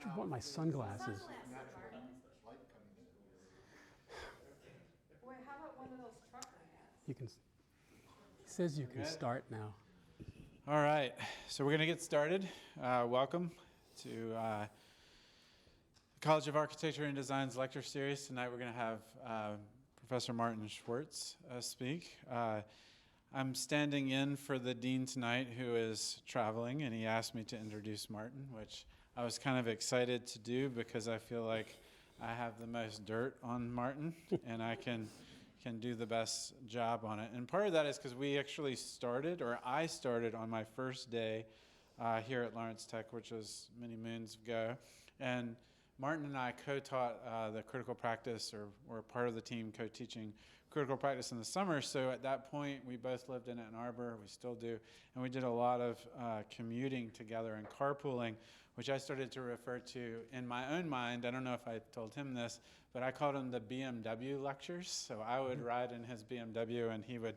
I want my sunglasses. Boy, how about one of those trucker hats? You can. He says you can start now. All right, so we're going to get started. Welcome to the College of Architecture and Design's lecture series. Tonight we're going to have Professor Martin Schwartz speak. I'm standing in for the dean tonight, who is traveling, and he asked me to introduce Martin, which I was kind of excited to do because I feel like I have the most dirt on Martin, and I can do the best job on it. And part of that is because we actually started, or I started on my first day here at Lawrence Tech, which was many moons ago. And Martin and I co-taught the critical practice, or were part of the team co-teaching critical practice in the summer. So at that point, we both lived in Ann Arbor. We still do. And we did a lot of commuting together and carpooling, which I started to refer to in my own mind. I don't know if I told him this, but I called them the BMW lectures. So I would ride in his BMW, and he would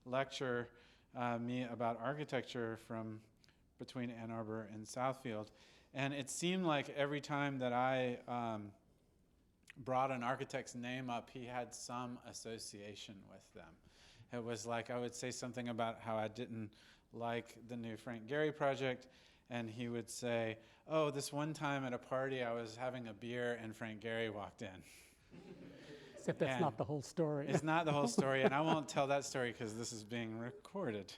lecture me about architecture from between Ann Arbor and Southfield. And it seemed like every time that I brought an architect's name up, he had some association with them. It was like I would say something about how I didn't like the new Frank Gehry project, and he would say, oh, this one time at a party I was having a beer and Frank Gehry walked in. Except that's not the whole story. It's not the whole story, and I won't tell that story because this is being recorded.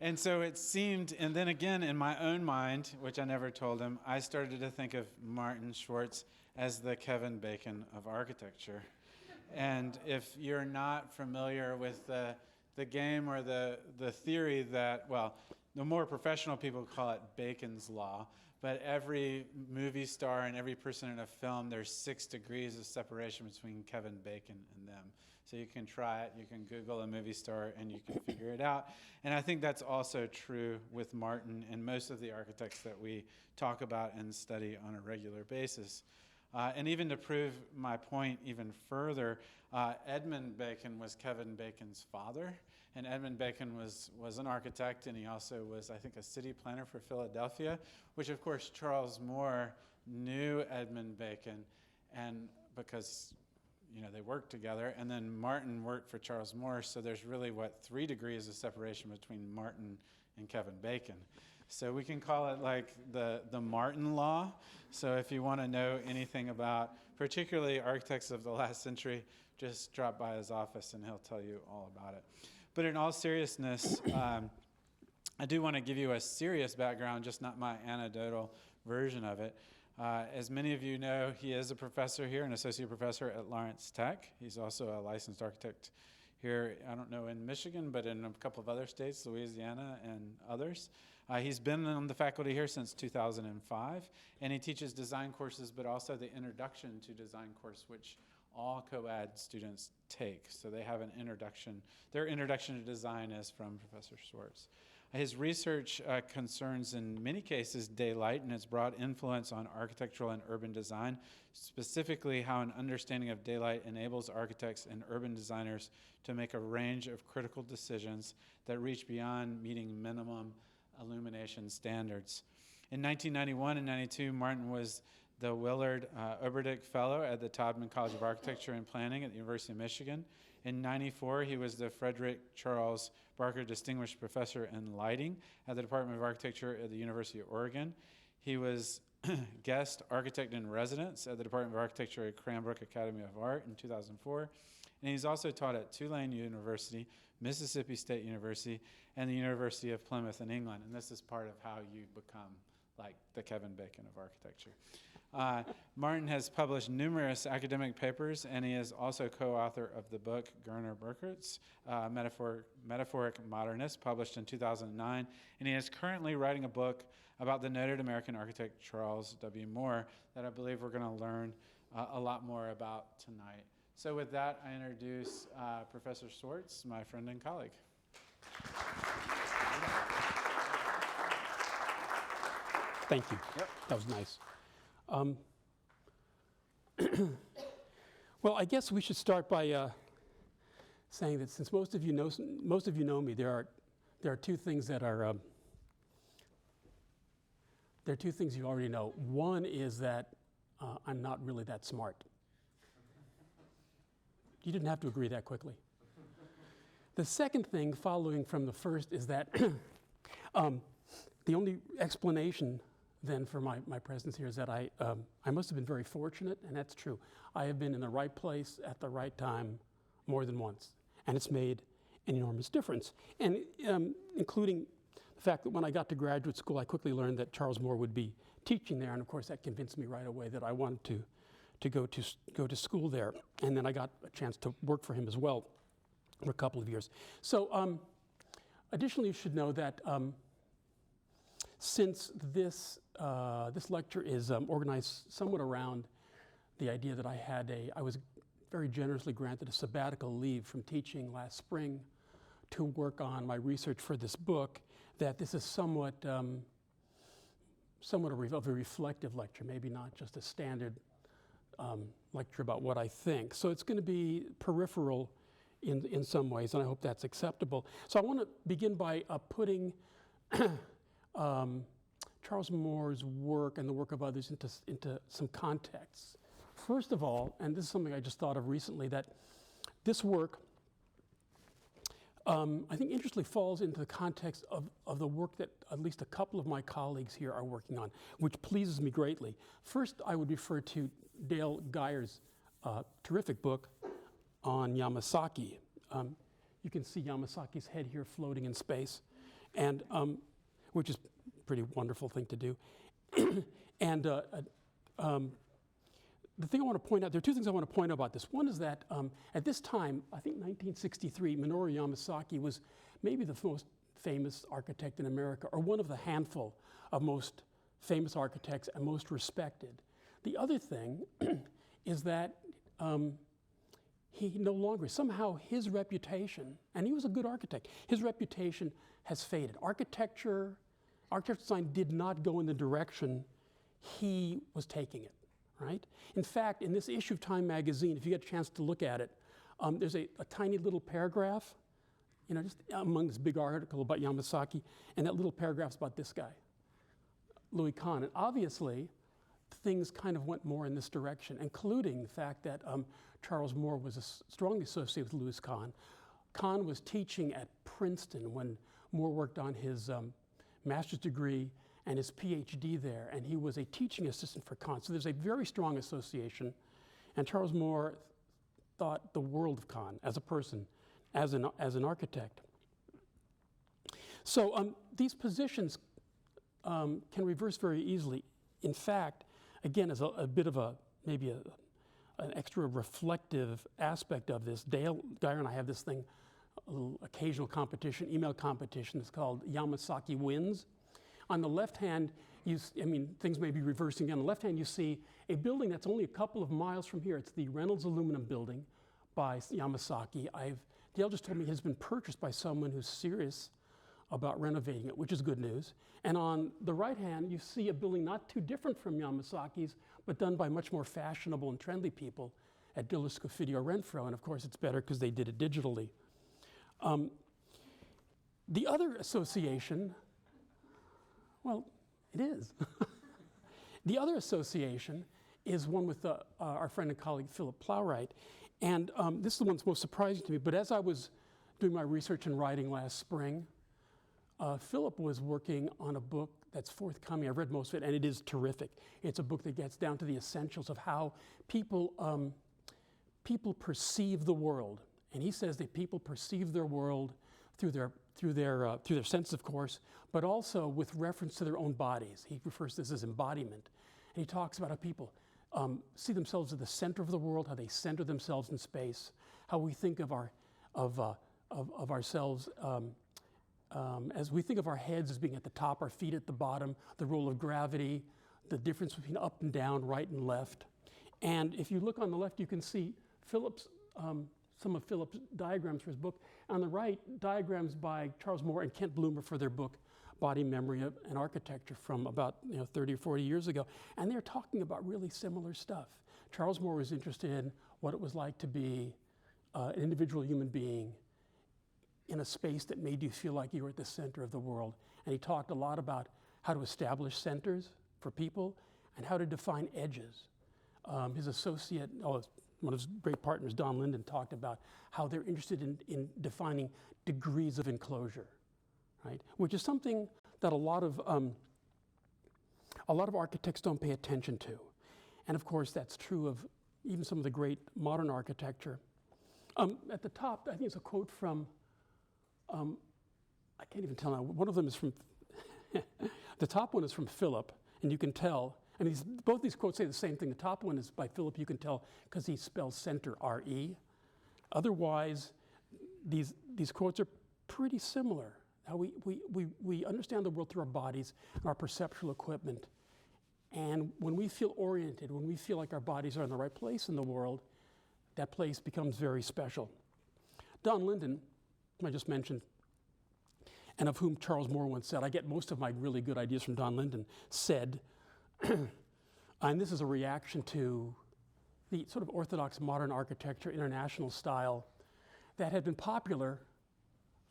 And so it seemed, and then again, in my own mind, which I never told him, I started to think of Martin Schwartz as the Kevin Bacon of architecture. And if you're not familiar with the game or the theory that, well, the more professional people call it Bacon's Law, but every movie star and every person in a film, there's 6 degrees of separation between Kevin Bacon and them. So you can try it, you can Google a movie star, and you can figure it out. And I think that's also true with Martin and most of the architects that we talk about and study on a regular basis. And even to prove my point even further, Edmund Bacon was Kevin Bacon's father. And Edmund Bacon was an architect, and he also was, I think, a city planner for Philadelphia, which, of course, Charles Moore knew Edmund Bacon, and because they worked together, and then Martin worked for Charles Moore, so there's really, 3 degrees of separation between Martin and Kevin Bacon. So we can call it like the Martin Law. So if you want to know anything about particularly architects of the last century, just drop by his office and he'll tell you all about it. But in all seriousness, I do want to give you a serious background, just not my anecdotal version of it. As many of you know, he is a professor here, an associate professor at Lawrence Tech. He's also a licensed architect here, I don't know in Michigan, but in a couple of other states, Louisiana and others. He's been on the faculty here since 2005, and he teaches design courses, but also the Introduction to Design course, which all CoAD students take. So they have an introduction. Their introduction to design is from Professor Schwartz. His research concerns, in many cases, daylight and its broad influence on architectural and urban design, specifically how an understanding of daylight enables architects and urban designers to make a range of critical decisions that reach beyond meeting minimum illumination standards. In 1991 and 92, Martin was the Willard Oberdick Fellow at the Taubman College of Architecture and Planning at the University of Michigan. In 94, he was the Frederick Charles Barker Distinguished Professor in Lighting at the Department of Architecture at the University of Oregon. He was guest architect in residence at the Department of Architecture at Cranbrook Academy of Art in 2004. And he's also taught at Tulane University, Mississippi State University, and the University of Plymouth in England. And this is part of how you become like the Kevin Bacon of architecture. Martin has published numerous academic papers, and he is also co-author of the book Gerner Burkert's Metaphoric Modernist, published in 2009. And he is currently writing a book about the noted American architect Charles W. Moore that I believe we're going to learn a lot more about tonight. So with that, I introduce Professor Schwartz, my friend and colleague. Thank you. Yep. That was nice. Well, I guess we should start by saying that since most of you know me, there are 2 things that are There are two things you already know. One is that I'm not really that smart. You didn't have to agree that quickly. The second thing, following from the first, is that the only explanation then for my presence here is that I must have been very fortunate, and that's true. I have been in the right place at the right time more than once, and it's made an enormous difference. And including the fact that when I got to graduate school, I quickly learned that Charles Moore would be teaching there, and of course that convinced me right away that I wanted to go to school there. And then I got a chance to work for him as well for a couple of years. So additionally, you should know that since this lecture is organized somewhat around the idea that I was very generously granted a sabbatical leave from teaching last spring to work on my research for this book, that this is somewhat of a reflective lecture, maybe not just a standard lecture about what I think. So it's going to be peripheral in some ways, and I hope that's acceptable. So I want to begin by putting Charles Moore's work and the work of others into some context. First of all, and this is something I just thought of recently, that this work, I think interestingly falls into the context of the work that at least a couple of my colleagues here are working on, which pleases me greatly. First, I would refer to Dale Geyer's terrific book on Yamasaki. You can see Yamasaki's head here floating in space, and which is a pretty wonderful thing to do. And the thing I want to point out, there are two things I want to point out about this. One is that at this time, I think 1963, Minoru Yamasaki was maybe the most famous architect in America, or one of the handful of most famous architects and most respected. The other thing is that he no longer, somehow his reputation, and he was a good architect, his reputation has faded. Architectural design did not go in the direction he was taking it, right? In fact, in this issue of Time magazine, if you get a chance to look at it, there's a tiny little paragraph, just among this big article about Yamasaki, and that little paragraph's about this guy, Louie Kahn. And obviously, things kind of went more in this direction, including the fact that Charles Moore was strongly associated with Louis Kahn. Kahn was teaching at Princeton when Moore worked on his master's degree and his PhD there, and he was a teaching assistant for Kahn. So there's a very strong association, and Charles Moore thought the world of Kahn as a person, as an architect. So these positions can reverse very easily. In fact, again, as a bit of maybe an extra reflective aspect of this, Dale Geyer and I have this thing, a little occasional competition, email competition. It's called Yamasaki Wins. On the left hand, things may be reversing. On the left hand, you see a building that's only a couple of miles from here. It's the Reynolds Aluminum Building by Yamasaki. Dale just told me it has been purchased by someone who's serious about renovating it, which is good news. And on the right hand, you see a building not too different from Yamasaki's, but done by much more fashionable and trendy people at Diller Scofidio Renfro. And of course, it's better because they did it digitally. The other association, well, it is. The other association is one with our friend and colleague, Philip Plowright. And this is the one that's most surprising to me. But as I was doing my research and writing last spring, Philip was working on a book that's forthcoming. I've read most of it, and it is terrific. It's a book that gets down to the essentials of how people perceive the world. And he says that people perceive their world through their senses, of course, but also with reference to their own bodies. He refers to this as embodiment. And he talks about how people see themselves at the center of the world, how they center themselves in space, how we think of ourselves as we think of our heads as being at the top, our feet at the bottom, the role of gravity, the difference between up and down, right and left. And if you look on the left, you can see some of Philip's diagrams for his book. On the right, diagrams by Charles Moore and Kent Bloomer for their book, Body, Memory, and Architecture, from about 30 or 40 years ago. And they're talking about really similar stuff. Charles Moore was interested in what it was like to be an individual human being in a space that made you feel like you were at the center of the world. And he talked a lot about how to establish centers, for people and how to define edges. His associate, one of his great partners, Don Linden, talked about how they're interested in defining degrees of enclosure, right? Which is something that a lot of architects don't pay attention to. And of course, that's true of even some of the great modern architecture. At the top, I think it's a quote from, I can't even tell now, one of them is from, the top one is from Philip, and you can tell, and both these quotes say the same thing. The top one is by Philip, you can tell, because he spells center R-E. Otherwise, these quotes are pretty similar. How we understand the world through our bodies and our perceptual equipment. And when we feel oriented, when we feel like our bodies are in the right place in the world, that place becomes very special. Don Linden, whom I just mentioned, and of whom Charles Moore once said, I get most of my really good ideas from Don Linden, said, and this is a reaction to the sort of orthodox modern architecture, international style, that had been popular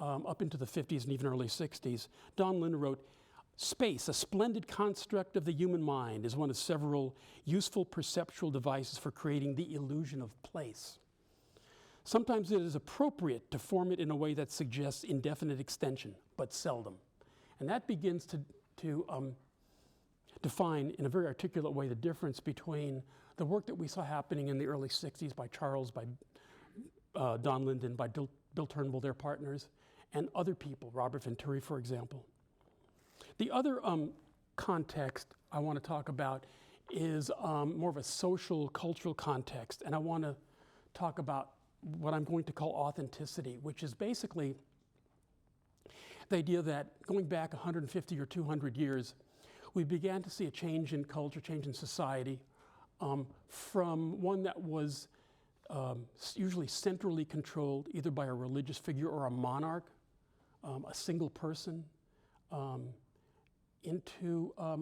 up into the 50s and even early 60s. Don Linden wrote, space, a splendid construct of the human mind, is one of several useful perceptual devices for creating the illusion of place. Sometimes it is appropriate to form it in a way that suggests indefinite extension, but seldom. And that begins to define in a very articulate way the difference between the work that we saw happening in the early 60s by Charles, by Don Linden, by Bill Turnbull, their partners, and other people, Robert Venturi, for example. The other context I want to talk about is more of a social, cultural context, and I want to talk about what I'm going to call authenticity, which is basically the idea that going back 150 or 200 years, we began to see a change in culture, change in society, from one that was usually centrally controlled either by a religious figure or a monarch, a single person, into a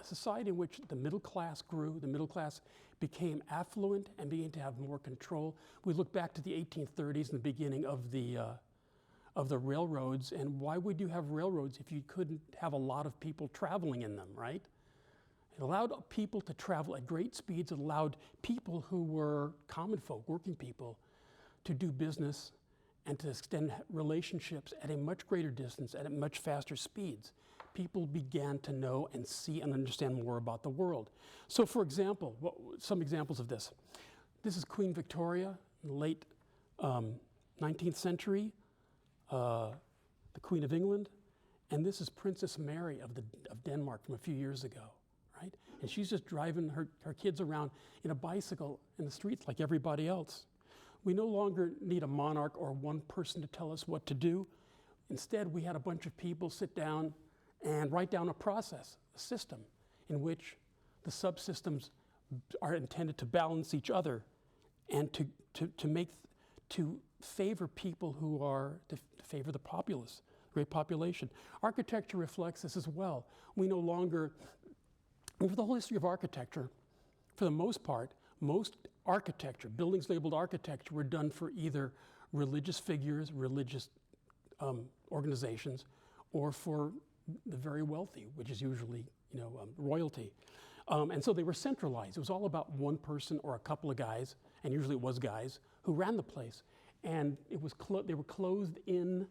society in which the middle class grew, the middle class became affluent and began to have more control. We look back to the 1830s and the beginning of the railroads, and why would you have railroads if you couldn't have a lot of people traveling in them, right? It allowed people to travel at great speeds. It allowed people who were common folk, working people, to do business and to extend relationships at a much greater distance, at much faster speeds. People began to know and see and understand more about the world. So for example, some examples of this. This is Queen Victoria in the late 19th century, the Queen of England, and this is Princess Mary of Denmark from a few years ago, right? And she's just driving her kids around in a bicycle in the streets like everybody else. We no longer need a monarch or one person to tell us what to do. Instead, we had a bunch of people sit down and write down a process, a system, in which the subsystems are intended to balance each other and to favor people who are, to favor the populace, great population. Architecture reflects this as well. We no longer, and for the whole history of architecture, for the most part, most architecture, buildings labeled architecture, were done for either religious figures, religious organizations, or for the very wealthy, which is usually, royalty. And so they were centralized. It was all about one person or a couple of guys, and usually it was guys, who ran the place. And it was they were clothed in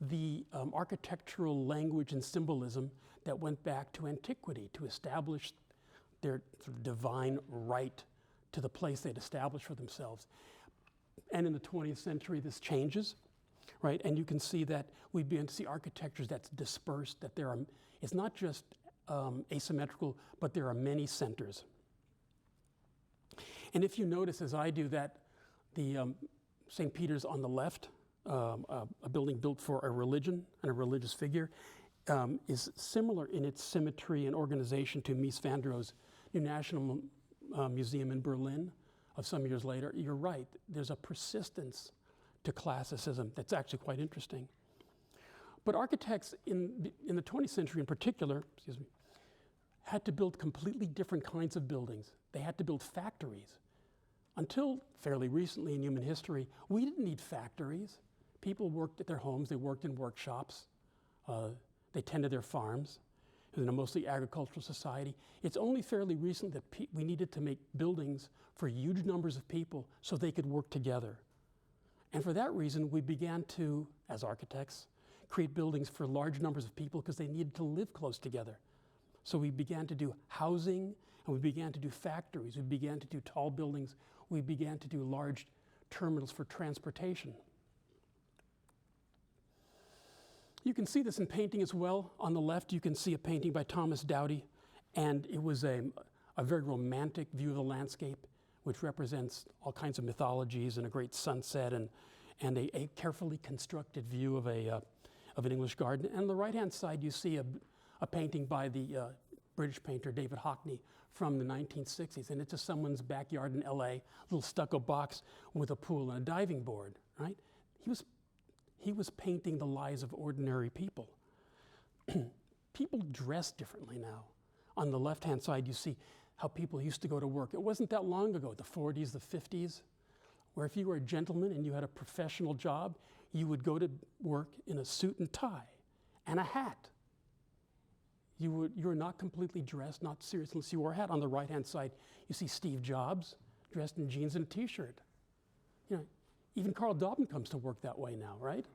the architectural language and symbolism that went back to antiquity to establish their sort of divine right to the place they'd established for themselves. And in the 20th century, this changes. Right, and you can see that we begin to see architectures that's dispersed, that it's not just asymmetrical, but there are many centers. And if you notice, as I do, that the St. Peter's on the left, a building built for a religion and a religious figure, is similar in its symmetry and organization to Mies van der Rohe's New National Museum in Berlin of some years later. You're right, there's a persistence to classicism that's actually quite interesting. But architects in the 20th century in particular, had to build completely different kinds of buildings. They had to build factories. Until fairly recently in human history, we didn't need factories. People worked at their homes, they worked in workshops, they tended their farms. in a mostly agricultural society. It's only fairly recent that we needed to make buildings for huge numbers of people so they could work together. And for that reason, we began to, as architects, create buildings for large numbers of people because they needed to live close together. So we began to do housing, and we began to do factories. We began to do tall buildings. We began to do large terminals for transportation. You can see this in painting as well. On the left, you can see a painting by Thomas Doughty, and it was a very romantic view of the landscape, which represents all kinds of mythologies and a great sunset and a carefully constructed view of an English garden. And on the right-hand side, you see a painting by the British painter David Hockney from the 1960s, and it's just someone's backyard in LA, a little stucco box with a pool and a diving board, right? He was painting the lives of ordinary people. People dress differently now. On the left-hand side, you see how people used to go to work. It wasn't that long ago, the 40s, the 50s, where if you were a gentleman and you had a professional job, you would go to work in a suit and tie and a hat. You were not completely dressed, not serious unless you wore a hat. On the right-hand side, you see Steve Jobs dressed in jeans and a t-shirt. You know, even Carl Dobbin comes to work that way now, right?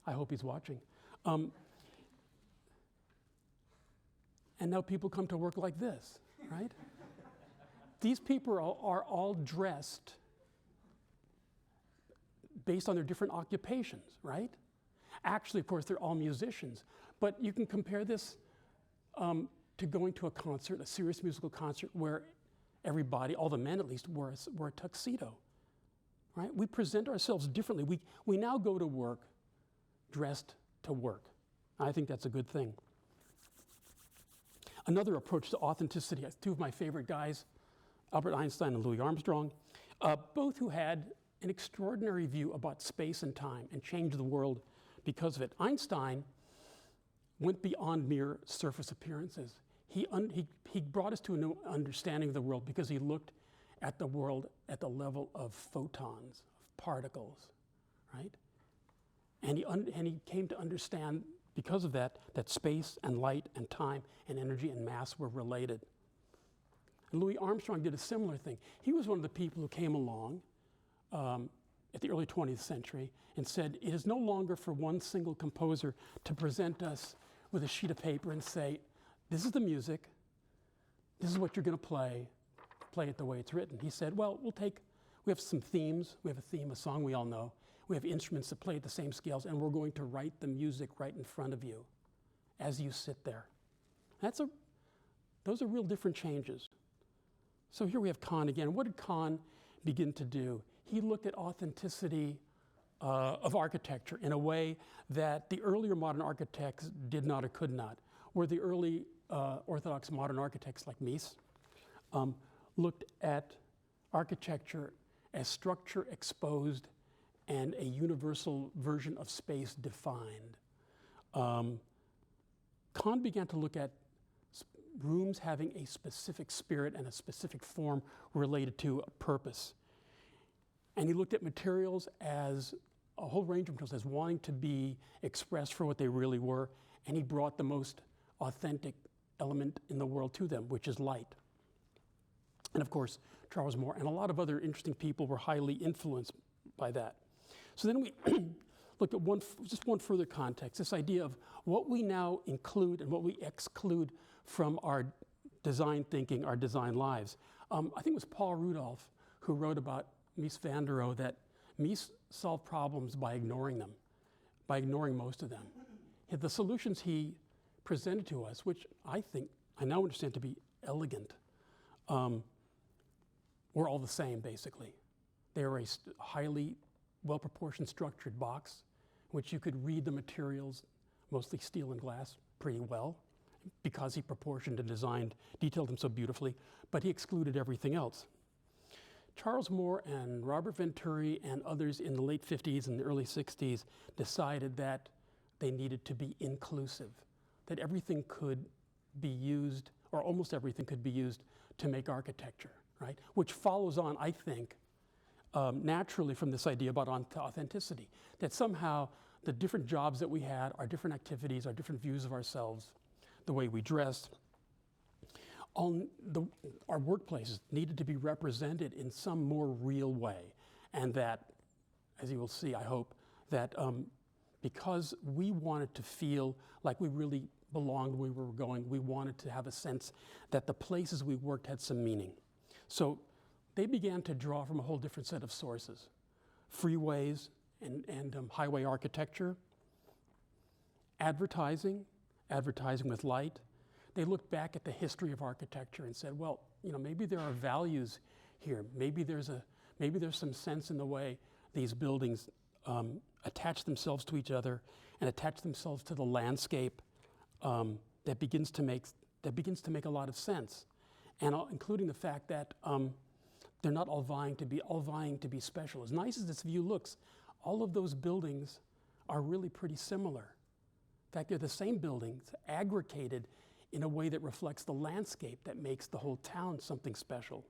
I hope he's watching. And now people come to work like this, right? These people are all dressed based on their different occupations, right? Actually, of course, they're all musicians. But you can compare this to going to a concert, a serious musical concert, where everybody, all the men at least, wore a tuxedo, right? We present ourselves differently. We now go to work dressed to work. I think that's a good thing. Another approach to authenticity, two of my favorite guys, Albert Einstein and Louie Armstrong, both who had an extraordinary view about space and time and changed the world because of it. Einstein went beyond mere surface appearances. He brought us to a new understanding of the world because he looked at the world at the level of photons, of particles, right? And he came to understand, because of that, that space and light and time and energy and mass were related. And Louis Armstrong did a similar thing. He was one of the people who came along at the early 20th century and said, it is no longer for one single composer to present us with a sheet of paper and say, this is the music, this is what you're going to play it the way it's written. He said, well, we have some themes, we have a theme, a song we all know, we have instruments that play at the same scales, and we're going to write the music right in front of you as you sit there. Those are real different changes. So here we have Kahn again. What did Kahn begin to do? He looked at authenticity of architecture in a way that the earlier modern architects did not or could not, where the early orthodox modern architects like Mies looked at architecture as structure exposed and a universal version of space defined. Kahn began to look at rooms having a specific spirit and a specific form related to a purpose. And he looked at materials as a whole range of materials as wanting to be expressed for what they really were, and he brought the most authentic element in the world to them, which is light. And of course, Charles Moore and a lot of other interesting people were highly influenced by that. So then we look at just one further context, this idea of what we now include and what we exclude from our design thinking, our design lives. I think it was Paul Rudolph who wrote about Mies van der Rohe that Mies solved problems by ignoring them, by ignoring most of them. The solutions he presented to us, which I now understand to be elegant, were all the same, basically. They were a highly well-proportioned structured box, which you could read the materials, mostly steel and glass, pretty well, because he proportioned and designed, detailed them so beautifully, but he excluded everything else. Charles Moore and Robert Venturi and others in the late 50s and the early 60s decided that they needed to be inclusive, that everything could be used, or almost everything could be used to make architecture, right? Which follows on, I think, naturally from this idea about authenticity, that somehow the different jobs that we had, our different activities, our different views of ourselves, the way we dressed. Our workplaces needed to be represented in some more real way. And that, as you will see, I hope, that because we wanted to feel like we really belonged where we were going, we wanted to have a sense that the places we worked had some meaning. So they began to draw from a whole different set of sources. Freeways and highway architecture, advertising with light. They looked back at the history of architecture and said, well, you know, maybe there are values here. Maybe there's some sense in the way these buildings attach themselves to each other and attach themselves to the landscape that begins to make a lot of sense, and including the fact that they're not all vying to be special. As nice as this view looks, all of those buildings are really pretty similar. In fact, they're the same buildings aggregated in a way that reflects the landscape that makes the whole town something special.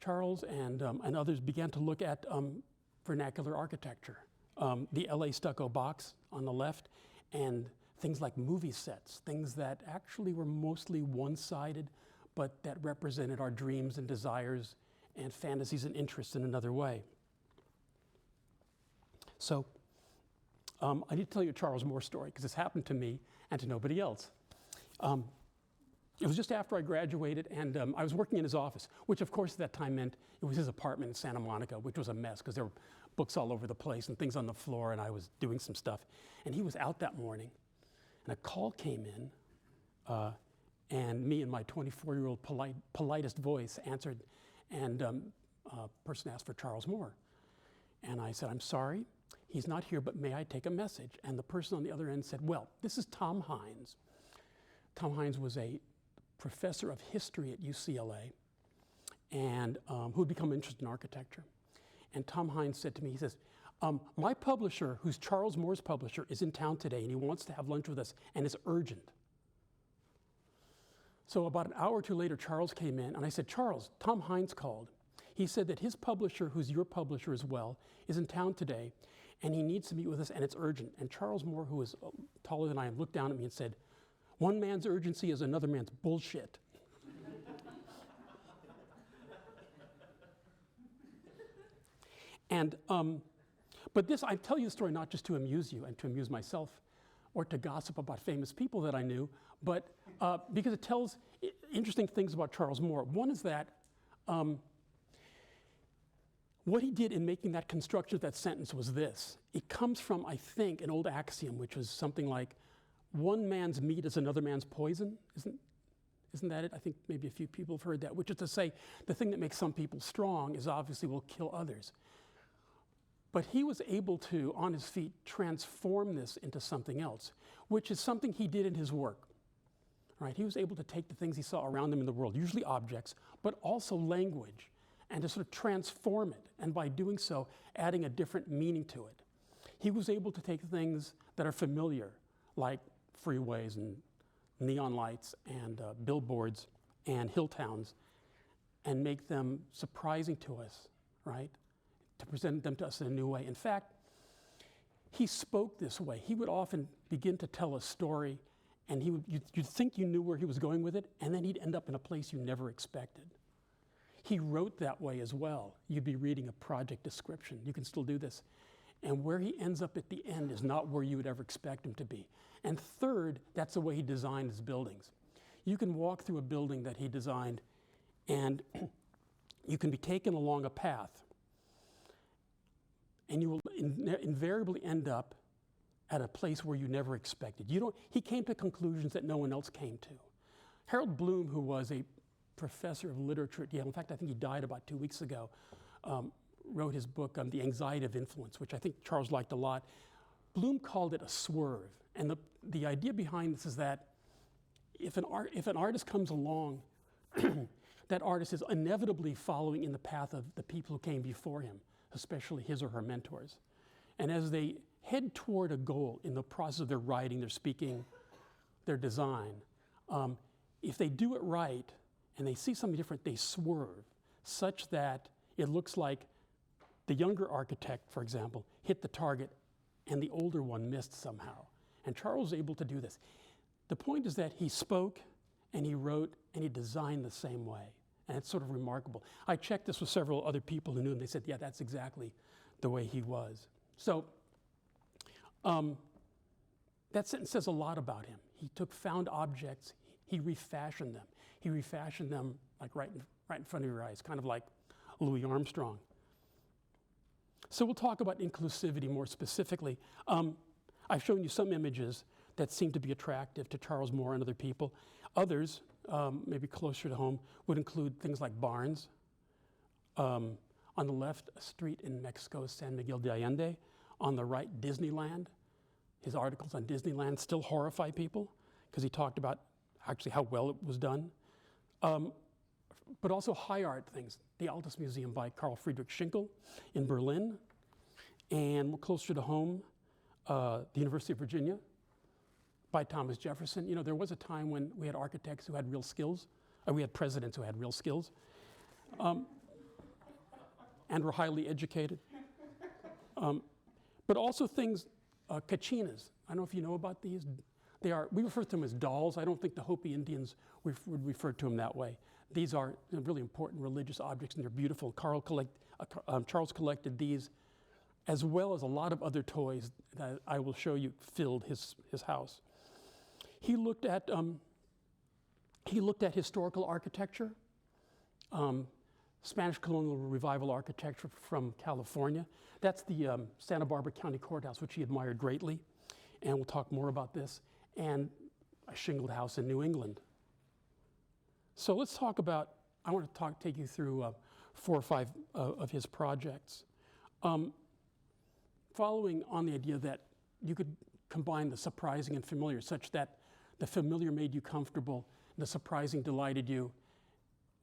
Charles and others began to look at vernacular architecture. The LA stucco box on the left, and things like movie sets, things that actually were mostly one-sided, but that represented our dreams and desires and fantasies and interests in another way. So I need to tell you a Charles Moore story, because this happened to me and to nobody else. It was just after I graduated, and I was working in his office, which of course at that time meant it was his apartment in Santa Monica, which was a mess because there were books all over the place and things on the floor, and I was doing some stuff. And he was out that morning, and a call came in, and me in my 24-year-old politest voice answered, and a person asked for Charles Moore. And I said, I'm sorry, he's not here, but may I take a message? And the person on the other end said, well, this is Tom Heinz. Tom Heinz was a professor of history at UCLA, and who had become interested in architecture. And Tom Heinz said to me, he says, my publisher, who's Charles Moore's publisher, is in town today, and he wants to have lunch with us, and it's urgent. So about an hour or two later, Charles came in, and I said, Charles, Tom Heinz called. He said that his publisher, who's your publisher as well, is in town today, and he needs to meet with us, and it's urgent. And Charles Moore, who was taller than I am, looked down at me and said, one man's urgency is another man's bullshit. And, but this, I tell you the story not just to amuse you and to amuse myself or to gossip about famous people that I knew, but because it tells interesting things about Charles Moore. One is that what he did in making that construction of that sentence was this. It comes from, I think, an old axiom, which was something like, one man's meat is another man's poison. Isn't that it? I think maybe a few people have heard that, which is to say, the thing that makes some people strong is obviously will kill others. But he was able to, on his feet, transform this into something else, which is something he did in his work. Right? He was able to take the things he saw around him in the world, usually objects, but also language, and to sort of transform it, and by doing so, adding a different meaning to it. He was able to take things that are familiar, like freeways and neon lights and billboards and hill towns, and make them surprising to us, right? To present them to us in a new way. In fact, he spoke this way. He would often begin to tell a story, and you'd think you knew where he was going with it, and then he'd end up in a place you never expected. He wrote that way as well. You'd be reading a project description. You can still do this. And where he ends up at the end is not where you would ever expect him to be. And third, that's the way he designed his buildings. You can walk through a building that he designed, and you can be taken along a path, and you will invariably end up at a place where you never expected. He came to conclusions that no one else came to. Harold Bloom, who was a professor of literature at Yale, in fact, I think he died about 2 weeks ago, wrote his book, The Anxiety of Influence, which I think Charles liked a lot. Bloom called it a swerve. And the idea behind this is that if an artist comes along, that artist is inevitably following in the path of the people who came before him, especially his or her mentors. And as they head toward a goal in the process of their writing, their speaking, their design, if they do it right and they see something different, they swerve such that it looks like the younger architect, for example, hit the target and the older one missed somehow. And Charles was able to do this. The point is that he spoke and he wrote and he designed the same way. And it's sort of remarkable. I checked this with several other people who knew him. They said, yeah, that's exactly the way he was. So that sentence says a lot about him. He took found objects, he refashioned them. He refashioned them like right in front of your eyes, kind of like Louie Armstrong. So we'll talk about inclusivity more specifically. I've shown you some images that seem to be attractive to Charles Moore and other people. Others, maybe closer to home, would include things like barns. On the left, a street in Mexico's San Miguel de Allende. On the right, Disneyland. His articles on Disneyland still horrify people because he talked about actually how well it was done. But also high art things. The Altus Museum by Carl Friedrich Schinkel in Berlin. And more closer to home, the University of Virginia by Thomas Jefferson. You know, there was a time when we had architects who had real skills. We had presidents who had real skills and were highly educated. But also things, cachinas. I don't know if you know about these. We refer to them as dolls. I don't think the Hopi Indians would refer to them that way. These are really important religious objects and they're beautiful. Charles collected these as well as a lot of other toys that I will show you filled his house. He looked at historical architecture, Spanish colonial revival architecture from California. That's the Santa Barbara County Courthouse, which he admired greatly, and we'll talk more about this, and a shingled house in New England. So let's talk about, I want to take you through 4 or 5 of his projects. Following on the idea that you could combine the surprising and familiar such that the familiar made you comfortable, the surprising delighted you,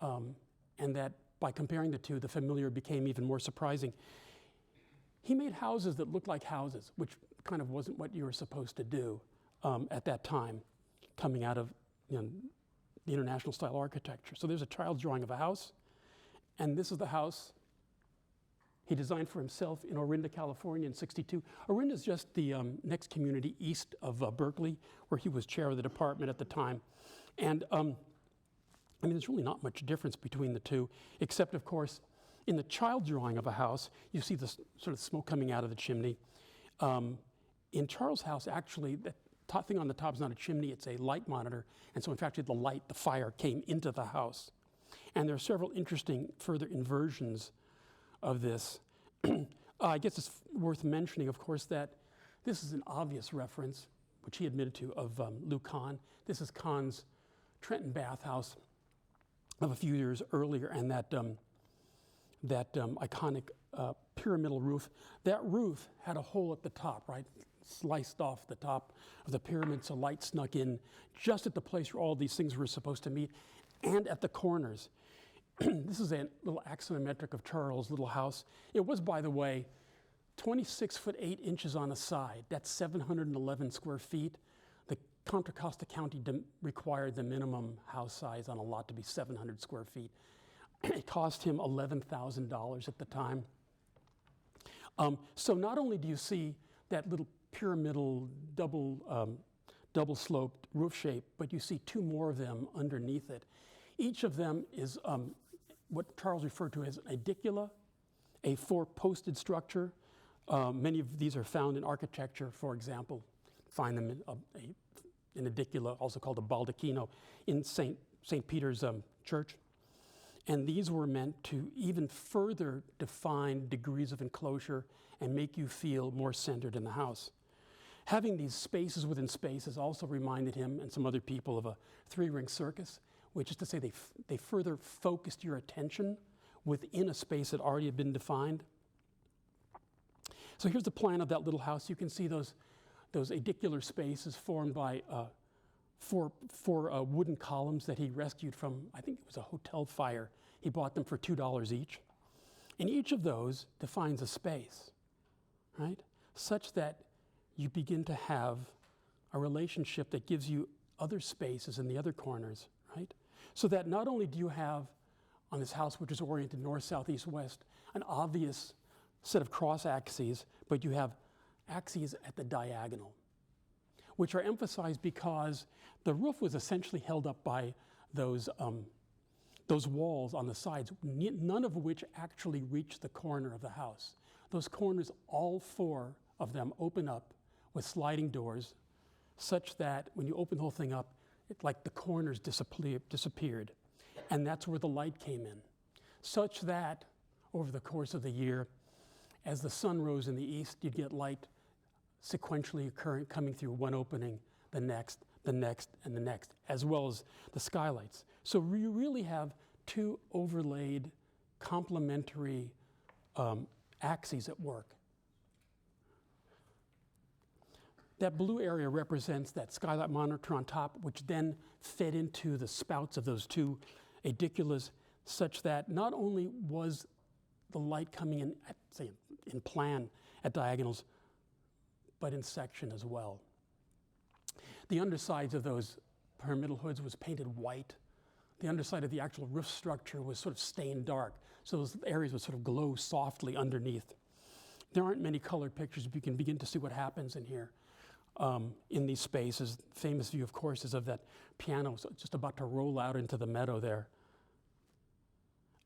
and that by comparing the two, the familiar became even more surprising. He made houses that looked like houses, which kind of wasn't what you were supposed to do at that time, coming out of the international style architecture. So there's a child's drawing of a house, and this is the house he designed for himself in Orinda, California in '62. Orinda is just the next community east of Berkeley, where he was chair of the department at the time. And I mean, there's really not much difference between the two, except of course, in the child drawing of a house, you see the sort of smoke coming out of the chimney. In Charles' house, actually, the top thing on the top is not a chimney, it's a light monitor. And so in fact, the fire came into the house. And there are several interesting further inversions of this. I guess it's worth mentioning, of course, that this is an obvious reference, which he admitted to, of Lou Kahn. This is Kahn's Trenton bathhouse of a few years earlier, and that iconic pyramidal roof. That roof had a hole at the top, right? Sliced off the top of the pyramid so light snuck in just at the place where all these things were supposed to meet, and at the corners. This is a little axionometric of Charles' little house. It was, by the way, 26 foot 8 inches on a side. That's 711 square feet. The Contra Costa County required the minimum house size on a lot to be 700 square feet. It cost him $11,000 at the time. So not only do you see that little pyramidal double sloped roof shape, but you see 2 more of them underneath it. Each of them is what Charles referred to as an edicula, a 4-posted structure. Many of these are found in architecture, for example. Find them in edicula, also called a baldacchino, in St. Peter's Church. And these were meant to even further define degrees of enclosure and make you feel more centered in the house. Having these spaces within spaces also reminded him and some other people of a 3-ring circus, which is to say they further focused your attention within a space that already had been defined. So here's the plan of that little house. You can see those edicular spaces formed by four wooden columns that he rescued from, I think it was a hotel fire. He bought them for $2 each. And each of those defines a space, right? Such that you begin to have a relationship that gives you other spaces in the other corners, right? So that not only do you have on this house, which is oriented north, south, east, west, an obvious set of cross axes, but you have axes at the diagonal. which are emphasized because the roof was essentially held up by those walls on the sides, none of which actually reach the corner of the house. Those corners, all four of them, open up with sliding doors, such that when you open the whole thing up, like the corners disappeared. And that's where the light came in. Such that over the course of the year, as the sun rose in the east, you'd get light sequentially occurring, coming through one opening, the next, and the next, as well as the skylights. So you really have two overlaid complementary axes at work. That blue area represents that skylight monitor on top, which then fed into the spouts of those two ediculas, such that not only was the light coming in, at, say, in plan at diagonals, but in section as well. The undersides of those pyramidal hoods was painted white. The underside of the actual roof structure was sort of stained dark, so those areas would sort of glow softly underneath. There aren't many colored pictures, but you can begin to see what happens in here. In these spaces. Famous view, of course, is of that piano just about to roll out into the meadow there.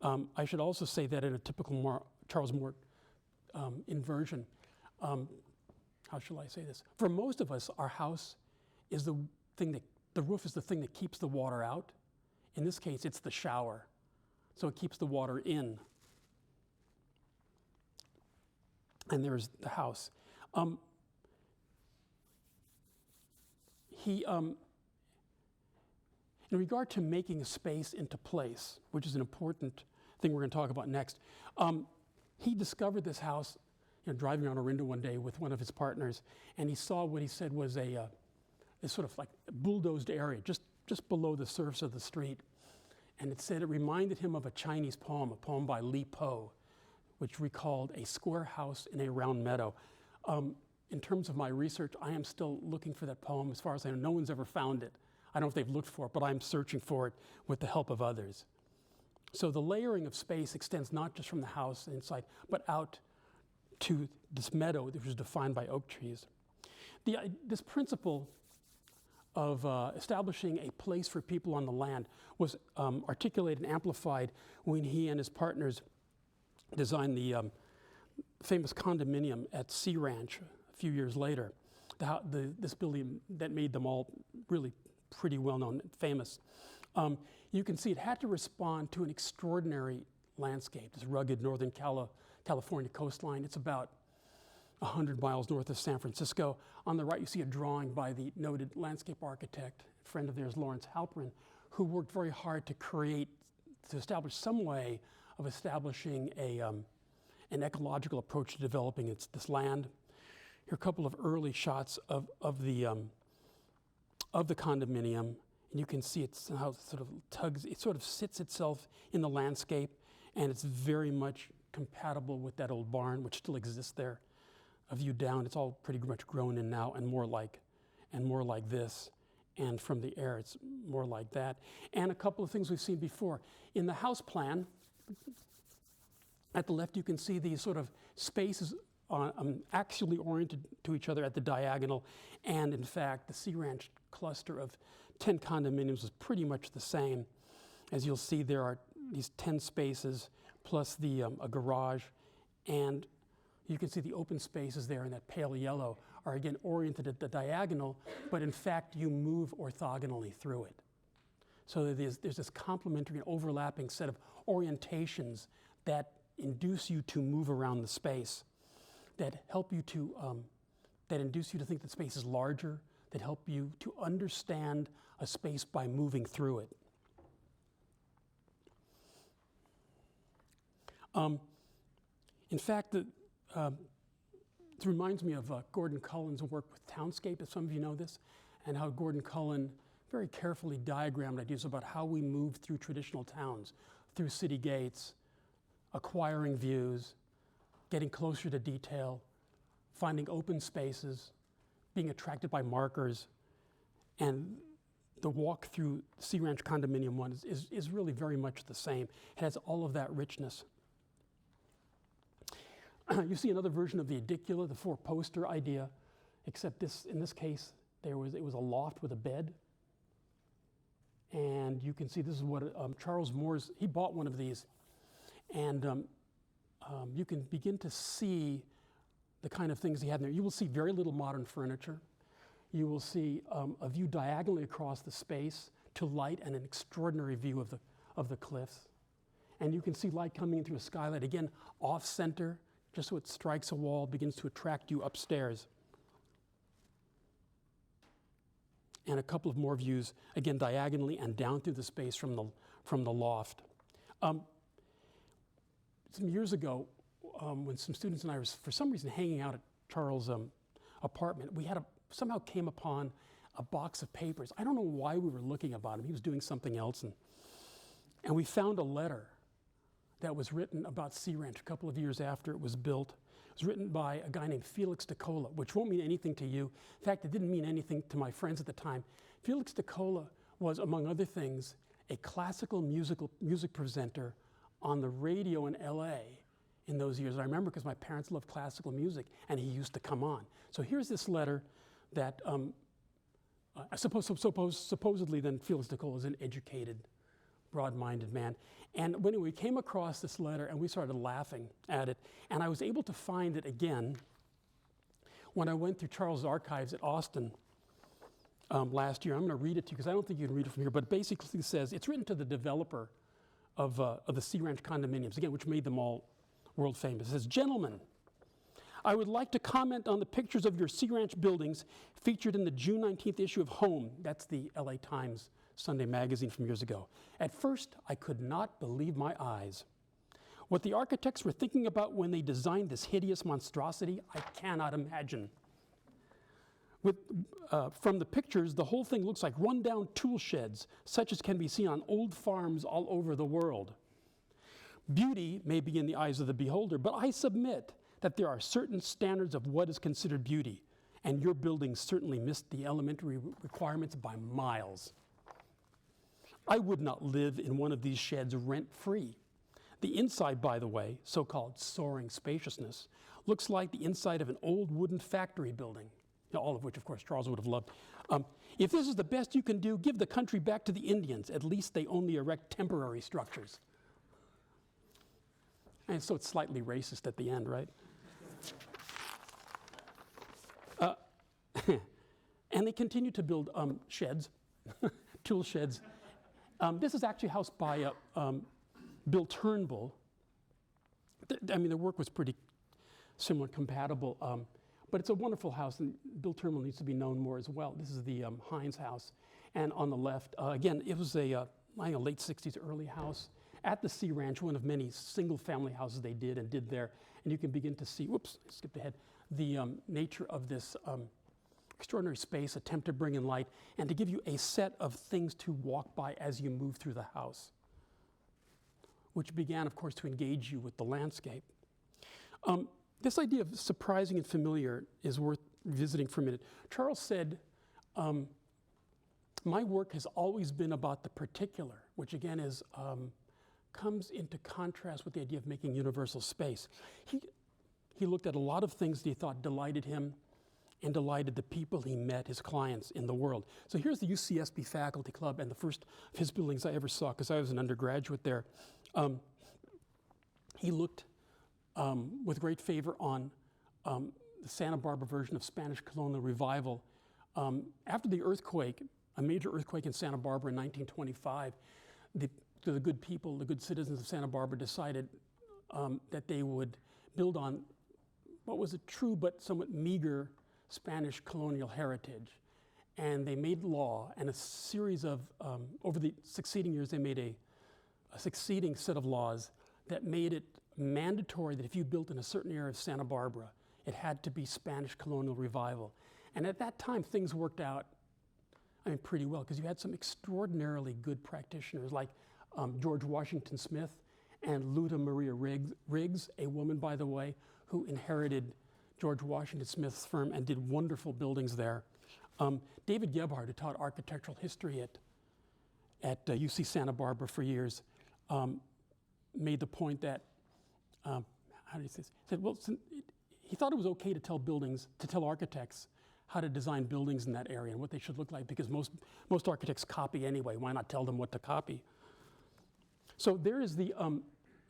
I should also say that in a typical Charles Mort inversion, how shall I say this? For most of us, our house is the roof is the thing that keeps the water out. In this case, it's the shower. So it keeps the water in. And there's the house. In regard to making a space into place, which is an important thing we're going to talk about next, he discovered this house, driving around Orinda one day with one of his partners, and he saw what he said was a sort of like bulldozed area just below the surface of the street. And it said it reminded him of a Chinese poem, a poem by Li Po, which recalled a square house in a round meadow. In terms of my research, I am still looking for that poem. As far as I know, no one's ever found it. I don't know if they've looked for it, but I'm searching for it with the help of others. So the layering of space extends not just from the house inside, but out to this meadow, which was defined by oak trees. This principle of establishing a place for people on the land was articulated and amplified when he and his partners designed the famous condominium at Sea Ranch a few years later. This building that made them all really pretty well known and famous. You can see it had to respond to an extraordinary landscape, this rugged Northern California coastline. It's about 100 miles north of San Francisco. On the right, you see a drawing by the noted landscape architect, friend of theirs, Lawrence Halprin, who worked very hard to establish some way of establishing an ecological approach to developing this land. Here are a couple of early shots of the condominium, and you can see how it sort of sits itself in the landscape, and it's very much compatible with that old barn, which still exists there. A view down, it's all pretty much grown in now, and more like this. And from the air, it's more like that. And a couple of things we've seen before. In the house plan, at the left, you can see these sort of spaces axially oriented to each other at the diagonal. And in fact, the Sea Ranch cluster of 10 condominiums is pretty much the same. As you'll see, there are these 10 spaces plus a garage. And you can see the open spaces there in that pale yellow are again oriented at the diagonal, but in fact, you move orthogonally through it. So there's this complementary and overlapping set of orientations that induce you to move around the space, that help you to, that induce you to think that space is larger, that help you to understand a space by moving through it. In fact, it reminds me of Gordon Cullen's work with Townscape, if some of you know this, and how Gordon Cullen very carefully diagrammed ideas about how we move through traditional towns, through city gates, acquiring views, getting closer to detail, finding open spaces, being attracted by markers. And the walk through Sea Ranch Condominium 1 is really very much the same. It has all of that richness. You see another version of the edicula, the four-poster idea, except in this case, it was a loft with a bed. And you can see this is what Charles Moore's, he bought one of these. And you can begin to see the kind of things he had in there. You will see very little modern furniture. You will see a view diagonally across the space to light and an extraordinary view of the cliffs. And you can see light coming in through a skylight, again, off-center, just so it strikes a wall, begins to attract you upstairs. And a couple of more views, again, diagonally and down through the space from the loft. Some years ago, when some students and I were, for some reason, hanging out at Charles' apartment, we somehow came upon a box of papers. I don't know why we were looking about him. He was doing something else. And we found a letter that was written about Sea Ranch a couple of years after it was built. It was written by a guy named Felix DeCola, which won't mean anything to you. In fact, it didn't mean anything to my friends at the time. Felix DeCola was, among other things, a classical music presenter on the radio in LA in those years. I remember because my parents loved classical music, and he used to come on. So here's this letter that supposedly then Felix DeCola is an educated, broad-minded man. And when we came across this letter and we started laughing at it, and I was able to find it again when I went through Charles' archives at Austin last year. I'm going to read it to you because I don't think you can read it from here, but it basically says, it's written to the developer of the Sea Ranch condominiums, again, which made them all world famous. It says, "Gentlemen, I would like to comment on the pictures of your Sea Ranch buildings featured in the June 19th issue of Home." That's the LA Times Sunday magazine from years ago. "At first, I could not believe my eyes. What the architects were thinking about when they designed this hideous monstrosity, I cannot imagine. From the pictures, the whole thing looks like run-down tool sheds, such as can be seen on old farms all over the world. Beauty may be in the eyes of the beholder, but I submit that there are certain standards of what is considered beauty, and your buildings certainly missed the elementary requirements by miles. I would not live in one of these sheds rent-free. The inside, by the way, so-called soaring spaciousness, looks like the inside of an old wooden factory building," all of which, of course, Charles would have loved. "If this is the best you can do, give the country back to the Indians. At least they only erect temporary structures." And so it's slightly racist at the end, right? And they continue to build sheds, tool sheds. This is actually a house by Bill Turnbull. The work was pretty similar, compatible, but it's a wonderful house, and Bill Turnbull needs to be known more as well. This is the Heinz House. And on the left, again, it was a late 60s, early house at the Sea Ranch, one of many single-family houses they did there. And you can begin to see, whoops, I skipped ahead, the nature of this extraordinary space, attempt to bring in light, and to give you a set of things to walk by as you move through the house, which began, of course, to engage you with the landscape. This idea of surprising and familiar is worth revisiting for a minute. Charles said, "My work has always been about the particular," which again is comes into contrast with the idea of making universal space. He looked at a lot of things that he thought delighted him and delighted the people he met, his clients in the world. So here's the UCSB Faculty Club and the first of his buildings I ever saw, because I was an undergraduate there. He looked with great favor on the Santa Barbara version of Spanish colonial revival. After the earthquake, a major earthquake in Santa Barbara in 1925, the good people, the good citizens of Santa Barbara decided that they would build on what was a true but somewhat meager Spanish colonial heritage. And they made law, and a series of, over the succeeding years, they made a succeeding set of laws that made it mandatory that if you built in a certain area of Santa Barbara, it had to be Spanish colonial revival. And at that time, things worked out, pretty well, because you had some extraordinarily good practitioners like George Washington Smith and Luda Maria Riggs, a woman, by the way, who inherited George Washington Smith's firm and did wonderful buildings there. David Gebhardt, who taught architectural history at UC Santa Barbara for years, made the point that, how do you say this? He said, well, he thought it was okay to tell architects how to design buildings in that area and what they should look like, because most architects copy anyway. Why not tell them what to copy? So there is the,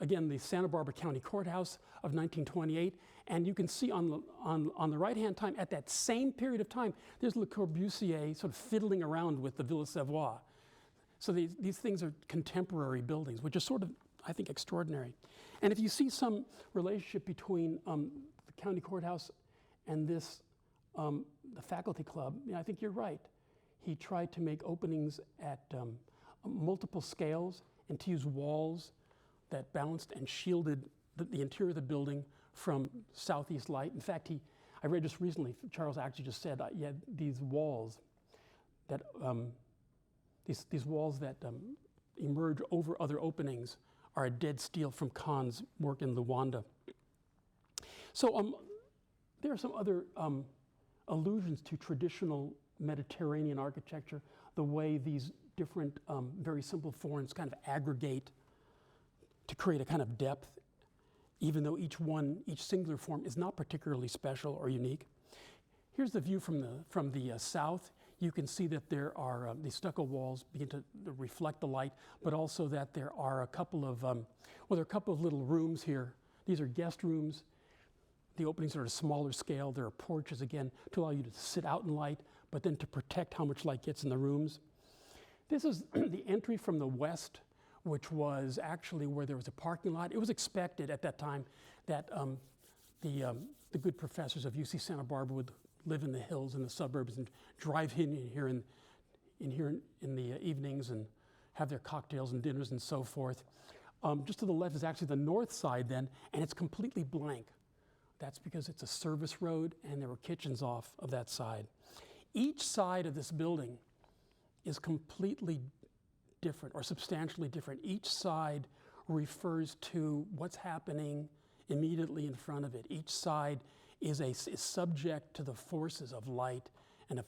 again, the Santa Barbara County Courthouse of 1928, and you can see on the right-hand time, at that same period of time, there's Le Corbusier sort of fiddling around with the Villa Savoye. So these things are contemporary buildings, which is sort of, I think, extraordinary. And if you see some relationship between the county courthouse and this, the faculty club, I think you're right. He tried to make openings at multiple scales and to use walls that balanced and shielded the interior of the building from southeast light. In fact, I read just recently, Charles actually just said, yeah, these walls that emerge over other openings are a dead steel from Kahn's work in Luanda. So there are some other allusions to traditional Mediterranean architecture, the way these different very simple forms kind of aggregate to create a kind of depth, even though each singular form is not particularly special or unique. Here's the view from the south. You can see that there are these stucco walls begin to reflect the light, but also that there are a couple of, there are a couple of little rooms here. These are guest rooms. The openings are at a smaller scale. There are porches, again, to allow you to sit out in light, but then to protect how much light gets in the rooms. This is the entry from the west, which was actually where there was a parking lot. It was expected at that time that the good professors of UC Santa Barbara would live in the hills in the suburbs and drive in here in the evenings and have their cocktails and dinners and so forth. Just to the left is actually the north side then, and it's completely blank. That's because it's a service road and there were kitchens off of that side. Each side of this building is completely different or substantially different. Each side refers to what's happening immediately in front of it. Each side is subject to the forces of light and of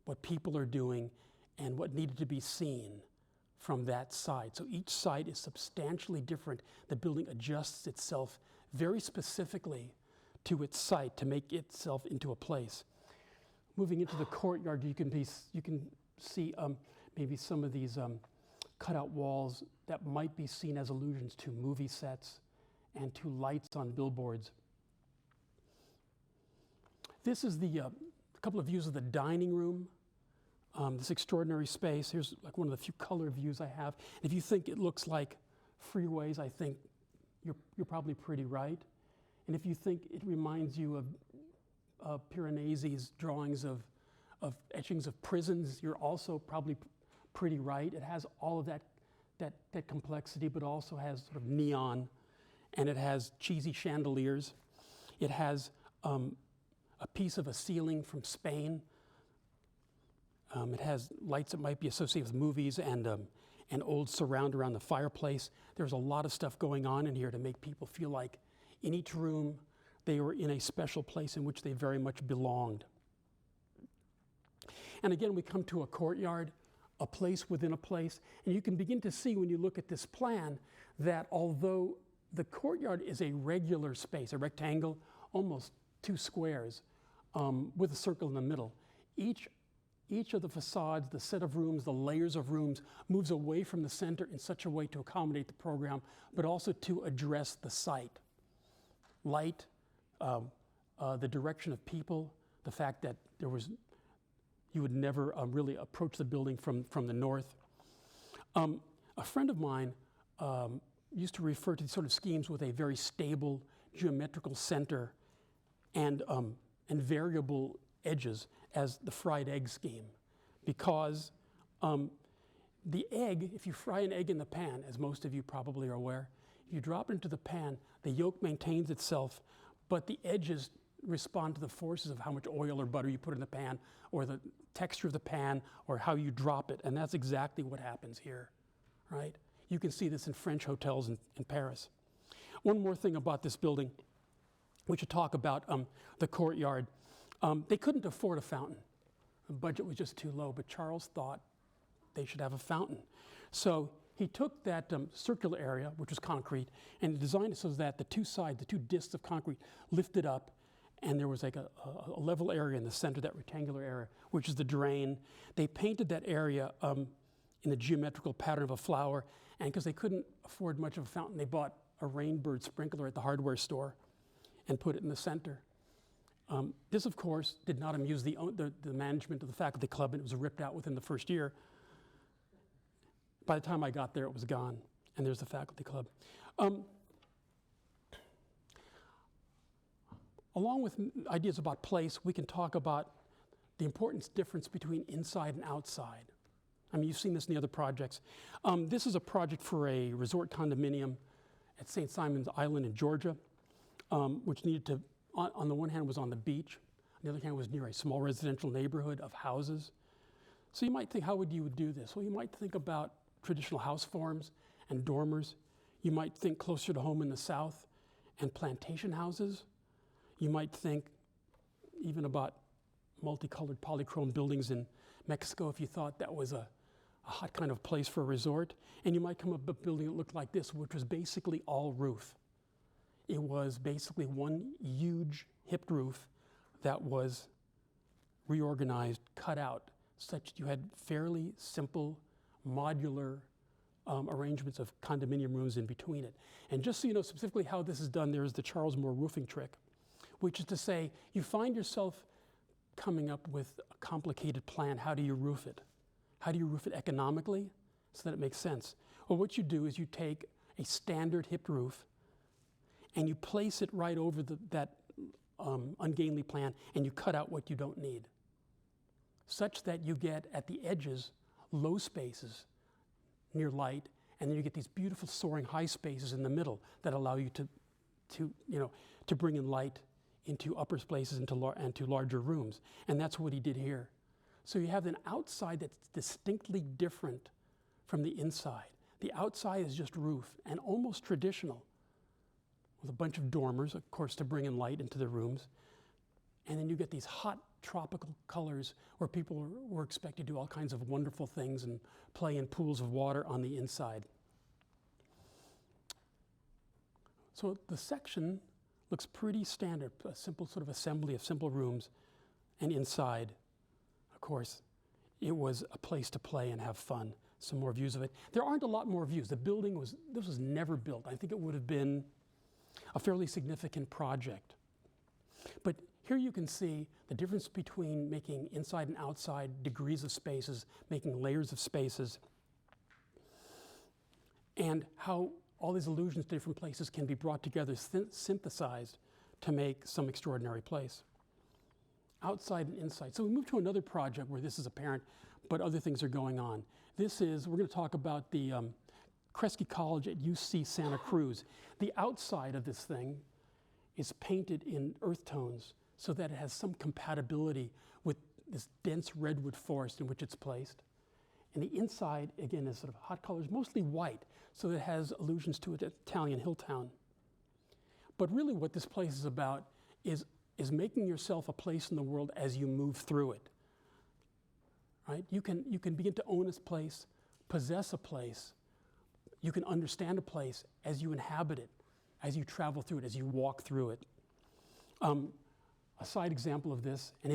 what people are doing and what needed to be seen from that side. So each side is substantially different. The building adjusts itself very specifically to its site to make itself into a place. Moving into the courtyard, you can see maybe some of these cutout walls that might be seen as allusions to movie sets and to lights on billboards. This is a couple of views of the dining room, this extraordinary space. Here's like one of the few color views I have. If you think it looks like freeways, I think you're probably pretty right. And if you think it reminds you of Piranesi's drawings of etchings of prisons, you're also probably pretty right. It has all of that complexity, but also has sort of neon, and it has cheesy chandeliers. It has a piece of a ceiling from Spain. It has lights that might be associated with movies and an old surround around the fireplace. There's a lot of stuff going on in here to make people feel like in each room they were in a special place in which they very much belonged. And again, we come to a courtyard, a place within a place, and you can begin to see when you look at this plan that although the courtyard is a regular space, a rectangle, almost 2 squares, with a circle in the middle, each of the facades, the set of rooms, the layers of rooms, moves away from the center in such a way to accommodate the program, but also to address the site. Light, the direction of people, the fact that you would never really approach the building from the north. A friend of mine used to refer to these sort of schemes with a very stable geometrical center and variable edges as the fried egg scheme, because the egg, if you fry an egg in the pan, as most of you probably are aware, if you drop it into the pan, the yolk maintains itself, but the edges respond to the forces of how much oil or butter you put in the pan, or the texture of the pan, or how you drop it, and that's exactly what happens here, right? You can see this in French hotels in Paris. One more thing about this building, we should talk about the courtyard. They couldn't afford a fountain. The budget was just too low, but Charles thought they should have a fountain. So he took that circular area, which was concrete, and designed it so that the two sides, the two discs of concrete, lifted up, and there was like a level area in the center, that rectangular area, which is the drain. They painted that area in the geometrical pattern of a flower, and because they couldn't afford much of a fountain, they bought a rainbird sprinkler at the hardware store and put it in the center. This, of course, did not amuse the management of the faculty club, and it was ripped out within the first year. By the time I got there, it was gone, and there's the faculty club. Along with ideas about place, we can talk about the important difference between inside and outside. I mean, you've seen this in the other projects. This is a project for a resort condominium at St. Simon's Island in Georgia, which needed to, on the one hand, was on the beach. On the other hand, was near a small residential neighborhood of houses. So you might think, how would you do this? Well, you might think about traditional house forms and dormers. You might think closer to home in the South and plantation houses. You might think even about multicolored polychrome buildings in Mexico if you thought that was a hot kind of place for a resort. And you might come up with a building that looked like this, which was basically all roof. It was basically one huge hipped roof that was reorganized, cut out, such that you had fairly simple, modular arrangements of condominium rooms in between it. And just so you know specifically how this is done, there's the Charles Moore roofing trick, which is to say, you find yourself coming up with a complicated plan. How do you roof it? How do you roof it economically so that it makes sense? Well, what you do is you take a standard hipped roof and you place it right over that ungainly plan, and you cut out what you don't need, such that you get at the edges low spaces near light, and then you get these beautiful soaring high spaces in the middle that allow you to bring in light into upper spaces and to larger rooms. And that's what he did here. So you have an outside that's distinctly different from the inside. The outside is just roof and almost traditional, with a bunch of dormers, of course, to bring in light into the rooms. And then you get these hot tropical colors where people were expected to do all kinds of wonderful things and play in pools of water on the inside. So the section looks pretty standard, a simple sort of assembly of simple rooms. And inside, of course, it was a place to play and have fun. Some more views of it. There aren't a lot more views. This was never built. I think it would have been a fairly significant project. But here you can see the difference between making inside and outside degrees of spaces, making layers of spaces, and how all these allusions to different places can be brought together, synthesized to make some extraordinary place. Outside and inside. So we move to another project where this is apparent, but other things are going on. We're going to talk about the Kresge College at UC Santa Cruz. The outside of this thing is painted in earth tones so that it has some compatibility with this dense redwood forest in which it's placed. And the inside, again, is sort of hot colors, mostly white, so that it has allusions to an Italian hill town. But really what this place is about is making yourself a place in the world as you move through it. Right? You can begin to own a place, possess a place. You can understand a place as you inhabit it, as you travel through it, as you walk through it. A side example of this, and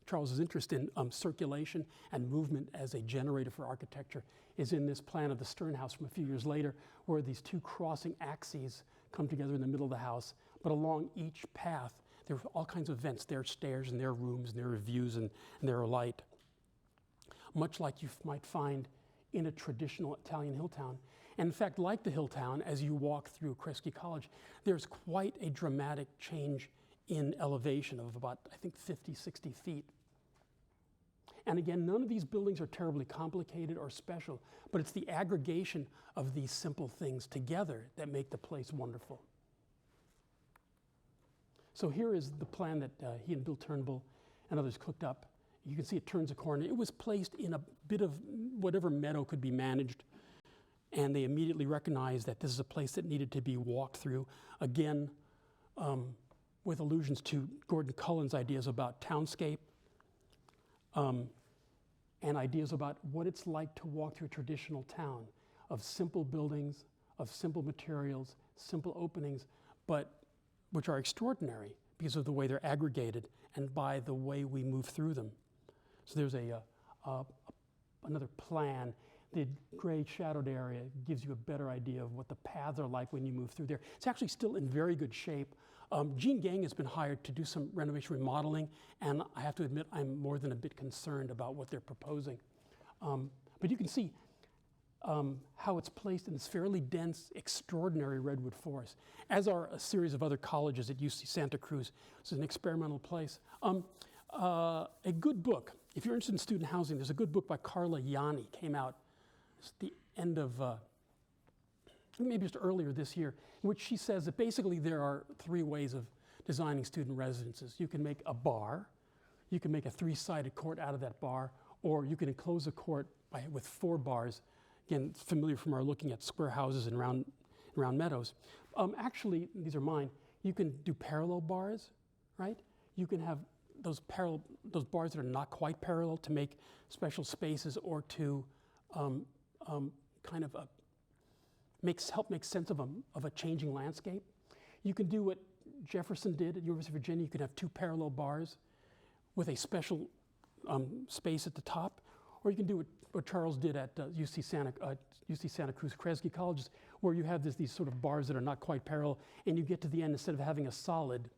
Charles's interest in circulation and movement as a generator for architecture, is in this plan of the Stern House from a few years later, where these two crossing axes come together in the middle of the house, but along each path, there are all kinds of vents. There are stairs, and there are rooms, and there are views, and there are light. Much like you might find in a traditional Italian hill town. And in fact, like the hill town, as you walk through Kresge College, there's quite a dramatic change in elevation of about, I think, 50, 60 feet. And again, none of these buildings are terribly complicated or special, but it's the aggregation of these simple things together that make the place wonderful. So here is the plan that he and Bill Turnbull and others cooked up. You can see it turns a corner. It was placed in a bit of whatever meadow could be managed, and they immediately recognized that this is a place that needed to be walked through. Again, with allusions to Gordon Cullen's ideas about townscape, and ideas about what it's like to walk through a traditional town of simple buildings, of simple materials, simple openings, but which are extraordinary because of the way they're aggregated and by the way we move through them. So there's another plan. The gray shadowed area gives you a better idea of what the paths are like when you move through there. It's actually still in very good shape. Gene Gang has been hired to do some renovation remodeling, and I have to admit I'm more than a bit concerned about what they're proposing. But you can see how it's placed in this fairly dense, extraordinary redwood forest, as are a series of other colleges at UC Santa Cruz. It's an experimental place. A good book, if you're interested in student housing, there's a good book by Carla Yanni, came out at the end of, maybe just earlier this year, in which she says that basically there are 3 ways of designing student residences. You can make a bar, you can make a 3-sided court out of that bar, or you can enclose a court with 4 bars. Again, it's familiar from our looking at square houses and round meadows. Actually, these are mine. You can do parallel bars, right? You can have those bars that are not quite parallel to make special spaces or to kind of help make sense of a changing landscape. You can do what Jefferson did at University of Virginia. You could have 2 parallel bars with a special space at the top, or you can do what Charles did at UC Santa Cruz Kresge Colleges, where you have these sort of bars that are not quite parallel, and you get to the end, instead of having a solid,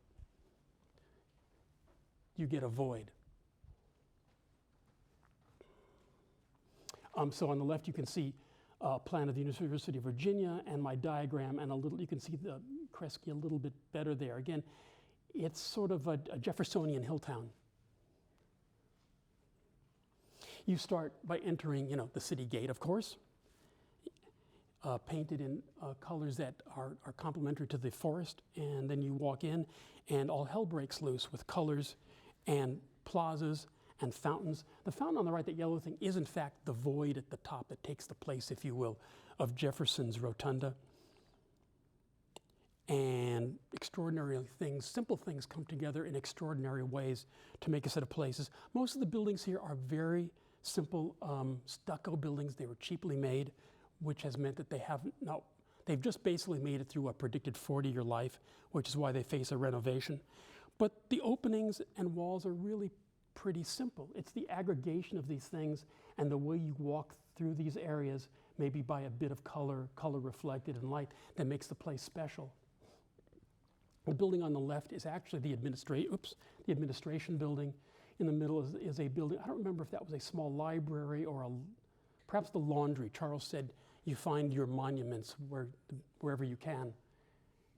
you get a void. So on the left, you can see a plan of the University of Virginia and my diagram, and you can see the Kresge a little bit better there. Again, it's sort of a Jeffersonian hill town. You start by entering, the city gate, of course, painted in colors that are complementary to the forest, and then you walk in, and all hell breaks loose with colors and plazas and fountains. The fountain on the right, that yellow thing, is in fact the void at the top that takes the place, if you will, of Jefferson's rotunda. And extraordinary things, simple things, come together in extraordinary ways to make a set of places. Most of the buildings here are very simple stucco buildings. They were cheaply made, which has meant that they've just basically made it through a predicted 40-year life, which is why they face a renovation. But the openings and walls are really pretty simple. It's the aggregation of these things and the way you walk through these areas, maybe by a bit of color reflected in light, that makes the place special. The building on the left is actually the administration building. In the middle is a building, I don't remember if that was a small library or perhaps the laundry. Charles said you find your monuments wherever you can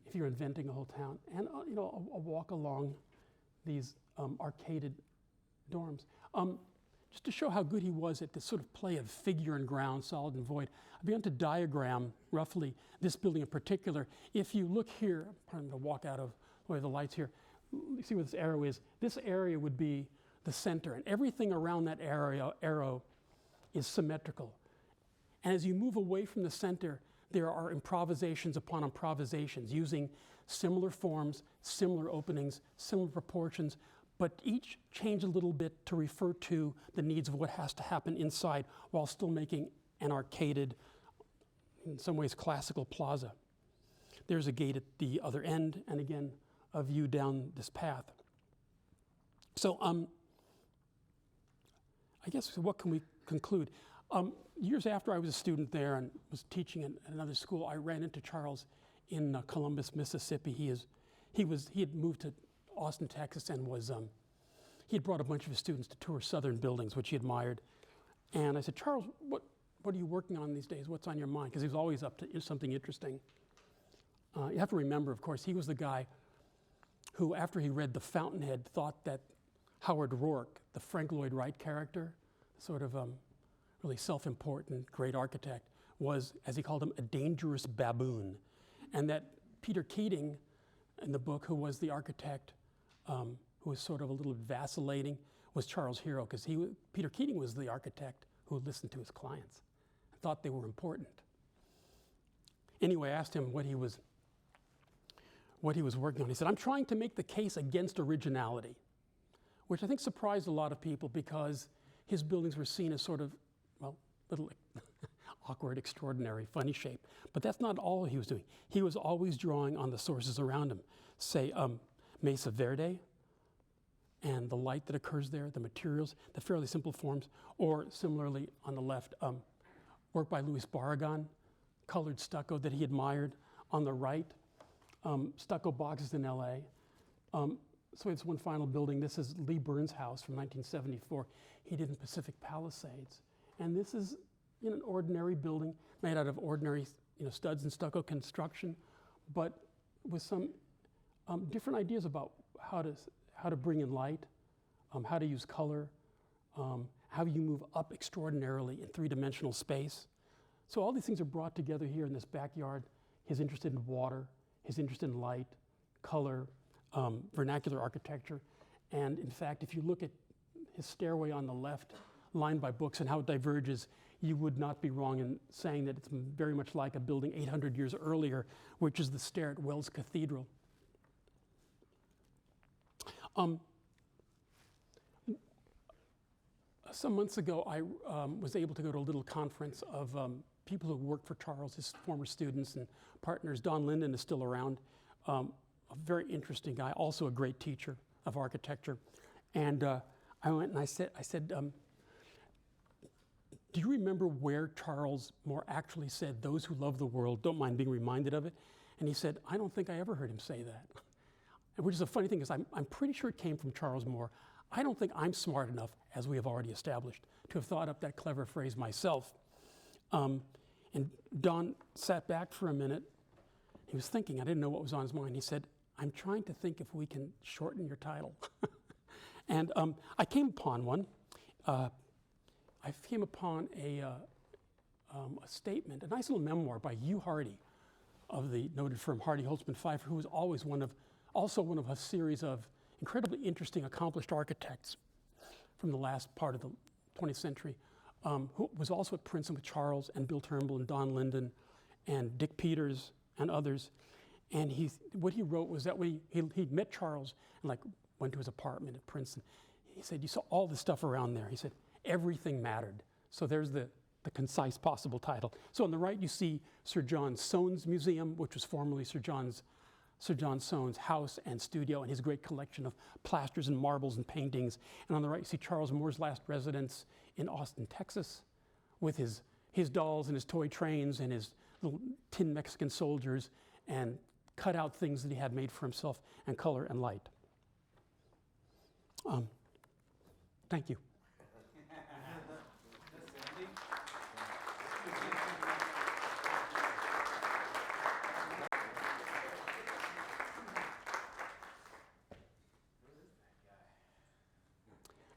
if you're inventing a whole town. And a walk along these arcaded dorms. Just to show how good he was at this sort of play of figure and ground, solid and void, I began to diagram roughly this building in particular. If you look here, I'm going to walk out of the lights here. You see where this arrow is? This area would be the center, and everything around that arrow is symmetrical. And as you move away from the center, there are improvisations upon improvisations using similar forms, similar openings, similar proportions, but each change a little bit to refer to the needs of what has to happen inside while still making an arcaded, in some ways classical plaza. There's a gate at the other end, and again, a view down this path. So I guess what can we conclude? Years after I was a student there and was teaching at another school, I ran into Charles in Columbus, Mississippi. He had moved to Austin, Texas, and he had brought a bunch of his students to tour southern buildings, which he admired. And I said, Charles, what are you working on these days? What's on your mind? Because he was always up to something interesting. You have to remember, of course, he was the guy who, after he read The Fountainhead, thought that Howard Rourke, the Frank Lloyd Wright character, sort of really self-important great architect, was, as he called him, a dangerous baboon. And that Peter Keating, in the book, who was the architect, who was sort of a little vacillating, was Charles' hero, because Peter Keating was the architect who listened to his clients, thought they were important. Anyway, I asked him what he was working on. He said, I'm trying to make the case against originality, which I think surprised a lot of people because his buildings were seen as sort of, little awkward, extraordinary, funny shape. But that's not all he was doing. He was always drawing on the sources around him. Say, Mesa Verde, and the light that occurs there, the materials, the fairly simple forms, or similarly on the left, work by Louis Barragan, colored stucco that he admired. On the right, stucco boxes in LA. So it's one final building. This is Lee Burns' house from 1974. He did in Pacific Palisades. And this is an ordinary building made out of ordinary studs and stucco construction, but with some different ideas about how to bring in light, how to use color, how you move up extraordinarily in three-dimensional space. So all these things are brought together here in this backyard. His interest in water, his interest in light, color, vernacular architecture. And in fact, if you look at his stairway on the left, lined by books and how it diverges, you would not be wrong in saying that it's very much like a building 800 years earlier, which is the stair at Wells Cathedral. Some months ago, I was able to go to a little conference of people who worked for Charles, his former students and partners. Don Linden is still around, a very interesting guy, also a great teacher of architecture. And I went and I said, do you remember where Charles Moore actually said, "Those who love the world don't mind being reminded of it"? And he said, "I don't think I ever heard him say that." Which is a funny thing, because I'm pretty sure it came from Charles Moore. I don't think I'm smart enough, as we have already established, to have thought up that clever phrase myself. And Don sat back for a minute. He was thinking, I didn't know what was on his mind. He said, "I'm trying to think if we can shorten your title." And I came upon one. I came upon a statement, a nice little memoir by Hugh Hardy of the noted firm Hardy Holtzman Pfeiffer, who was always also one of a series of incredibly interesting, accomplished architects from the last part of the 20th century, who was also at Princeton with Charles and Bill Turnbull and Don Linden and Dick Peters and others. And what he wrote was that when he met Charles and went to his apartment at Princeton, he said, "You saw all this stuff around there." He said, "Everything mattered." So there's the concise possible title. So on the right, you see Sir John Soane's Museum, which was formerly Sir John Soane's house and studio, and his great collection of plasters and marbles and paintings. And on the right, you see Charles Moore's last residence in Austin, Texas, with his dolls and his toy trains and his little tin Mexican soldiers and cut out things that he had made for himself, and color and light. Thank you.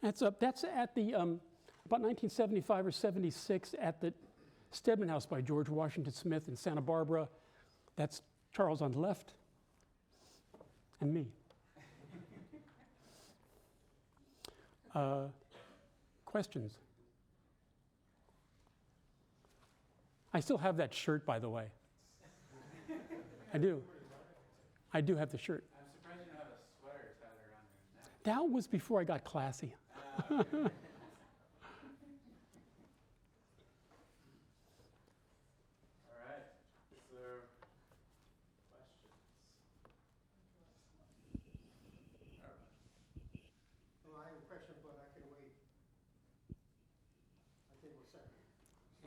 That's at the, about 1975 or 76, at the Stedman House by George Washington Smith in Santa Barbara. That's Charles on the left, and me. Questions? I still have that shirt, by the way. I do. I do have the shirt. I'm surprised you don't have a sweater tied around your neck. That was before I got classy. Okay. All right. So, questions? Well, I have a question, but I can wait. I think we're set.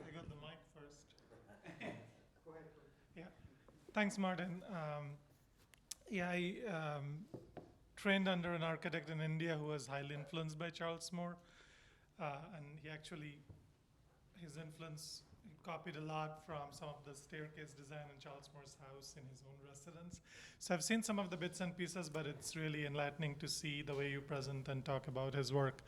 I got the mic first. Go ahead, please. Yeah. Thanks, Martin. I trained under an architect in India who was highly influenced by Charles Moore. And his influence, he copied a lot from some of the staircase design in Charles Moore's house in his own residence. So I've seen some of the bits and pieces, but it's really enlightening to see the way you present and talk about his work.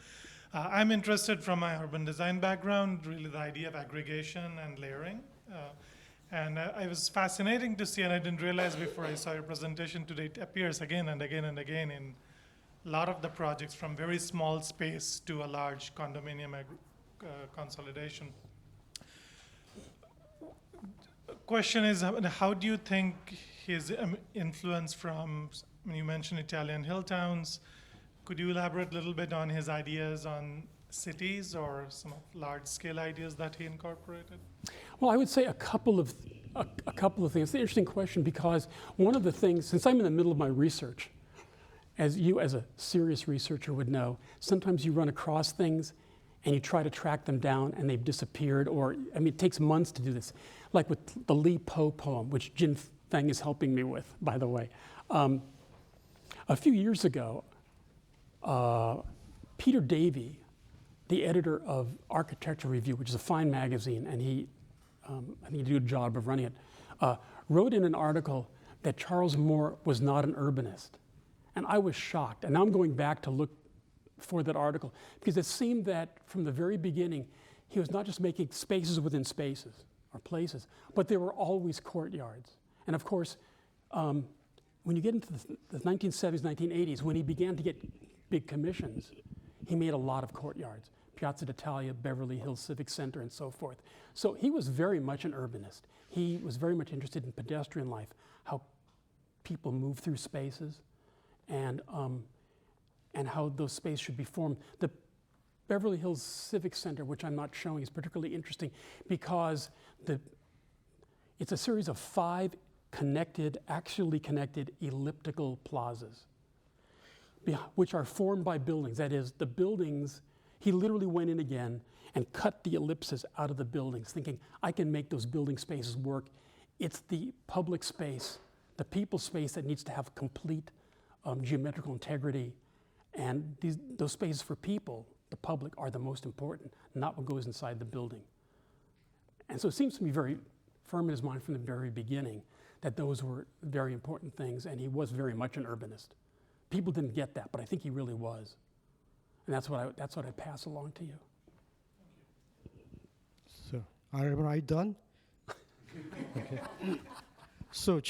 I'm interested from my urban design background, really the idea of aggregation and layering. And it was fascinating to see, and I didn't realize before I saw your presentation today, it appears again and again and again in a lot of the projects, from very small space to a large condominium consolidation. Question is, how do you think his influence from, you mentioned Italian hill towns, could you elaborate a little bit on his ideas on cities or some large-scale ideas that he incorporated? Well, I would say a couple of things. It's an interesting question, because one of the things, since I'm in the middle of my research, as you as a serious researcher would know, sometimes you run across things and you try to track them down and they've disappeared, or, I mean, it takes months to do this. Like with the Li Po poem, which Jin Feng is helping me with, by the way. A few years ago, Peter Davey, the editor of Architecture Review, which is a fine magazine, and I think he did a good job of running it, wrote in an article that Charles Moore was not an urbanist. And I was shocked. And now I'm going back to look for that article, because it seemed that from the very beginning, he was not just making spaces within spaces or places, but there were always courtyards. And of course, when you get into the 1970s, 1980s, when he began to get big commissions, he made a lot of courtyards. Piazza d'Italia, Beverly Hills Civic Center, and so forth. So he was very much an urbanist. He was very much interested in pedestrian life, how people move through spaces, and how those spaces should be formed. The Beverly Hills Civic Center, which I'm not showing, is particularly interesting because it's a series of 5 actually connected elliptical plazas, which are formed by buildings. That is, the buildings, he literally went in again and cut the ellipses out of the buildings, thinking, I can make those building spaces work. It's the public space, the people space that needs to have complete geometrical integrity. And those spaces for people, the public, are the most important, not what goes inside the building. And so it seems to me very firm in his mind from the very beginning that those were very important things, and he was very much an urbanist. People didn't get that, but I think he really was. And that's what I pass along to you. So, am I done? Okay. So,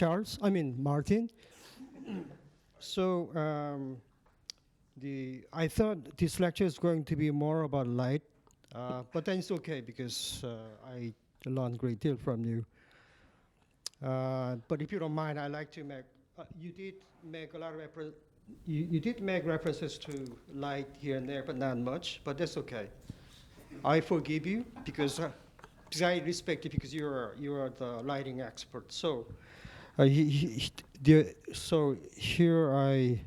Martin. So, I thought this lecture is going to be more about light, but then it's okay because I learned a great deal from you. But if you don't mind, I'd like to make, you did make a lot of you did make references to light here and there, but not much, but that's okay. I forgive you because I respect you because you are the lighting expert. So, so here I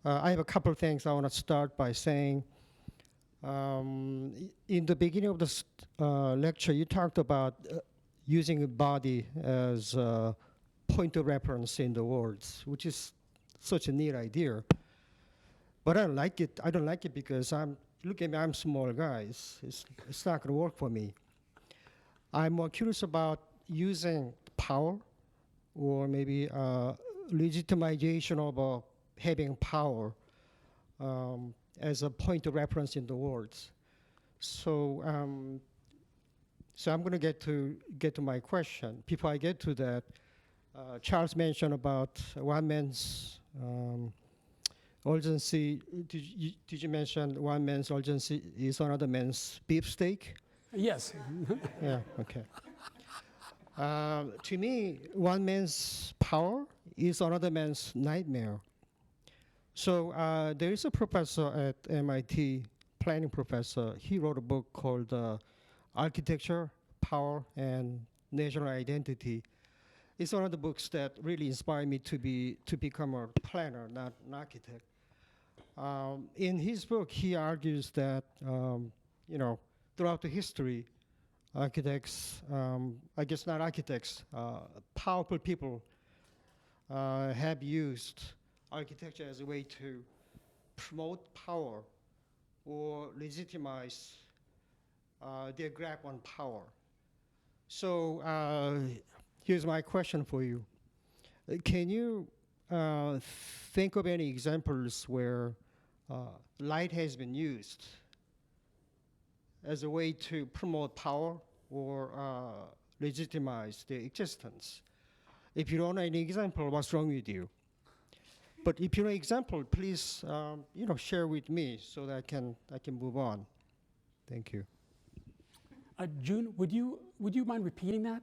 have a couple of things I want to start by saying. In the beginning of this lecture, you talked about using a body as a point of reference in the words, which is such a neat idea. But I don't like it. I don't like it because look at me, I'm a small guy. It's not going to work for me. I'm more curious about using power, or maybe legitimization of having power as a point of reference in the words. So, so I'm going to get to my question. Before I get to that, Charles mentioned about one man's urgency. Did you mention one man's urgency is another man's beefsteak? Yes. Yeah. Okay. To me, one man's power is another man's nightmare. So there is a professor at MIT, planning professor. He wrote a book called Architecture, Power, and National Identity. It's one of the books that really inspired me to become a planner, not an architect. In his book, he argues that throughout the history, architects, I guess not architects, powerful people have used architecture as a way to promote power or legitimize their grab on power. So here's my question for you. Can you think of any examples where light has been used as a way to promote power or legitimize their existence? If you don't know any example, what's wrong with you? But if you know example, please share with me so that I can move on. Thank you. June, would you mind repeating that?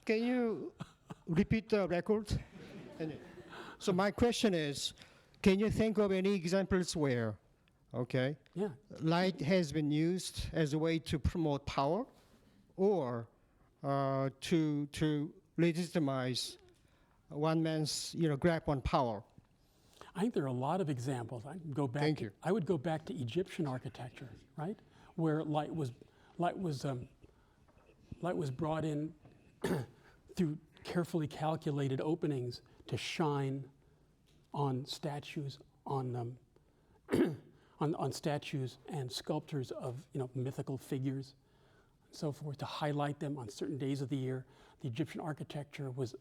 Can you repeat the record? So my question is, can you think of any examples where, Yeah. light has been used as a way to promote power, or to legitimize one man's grip on power. I think there are a lot of examples. I can go back. Thank you. I would go back to Egyptian architecture, right, where light was brought in through carefully calculated openings to shine on statues, on statues and sculptures of mythical figures, and so forth, to highlight them on certain days of the year. The Egyptian architecture was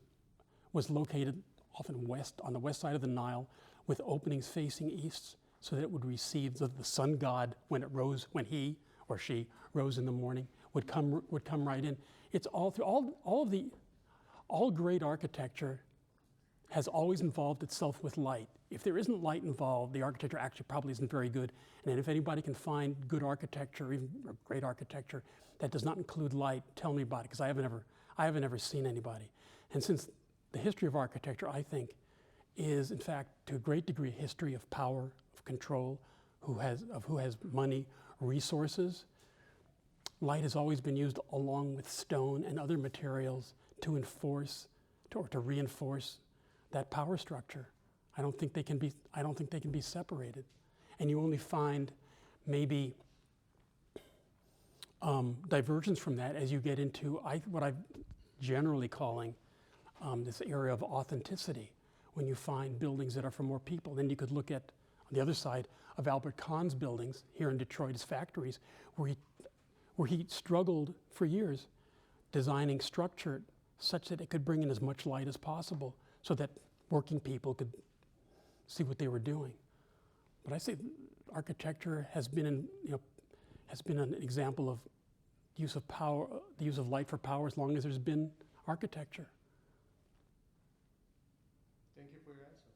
located often on the west side of the Nile, with openings facing east, so that it would receive the sun god when he or she rose in the morning, would come right in. It's all through all great architecture has always involved itself with light. If there isn't light involved, the architecture actually probably isn't very good. And if anybody can find good architecture, even great architecture, that does not include light, tell me about it, because I haven't ever seen anybody. And since the history of architecture, I think, is in fact to a great degree a history of power, of control, who has money, resources, light has always been used along with stone and other materials to enforce or to reinforce that power structure. I don't think they can be separated. And you only find maybe divergence from that as you get into what I'm generally calling this area of authenticity. When you find buildings that are for more people, then you could look at on the other side of Albert Kahn's buildings here in Detroit, his factories, where he struggled for years designing structure such that it could bring in as much light as possible, so that working people could see what they were doing. But I say architecture has been an example of use of power, the use of light for power, as long as there's been architecture. Thank you for your answer.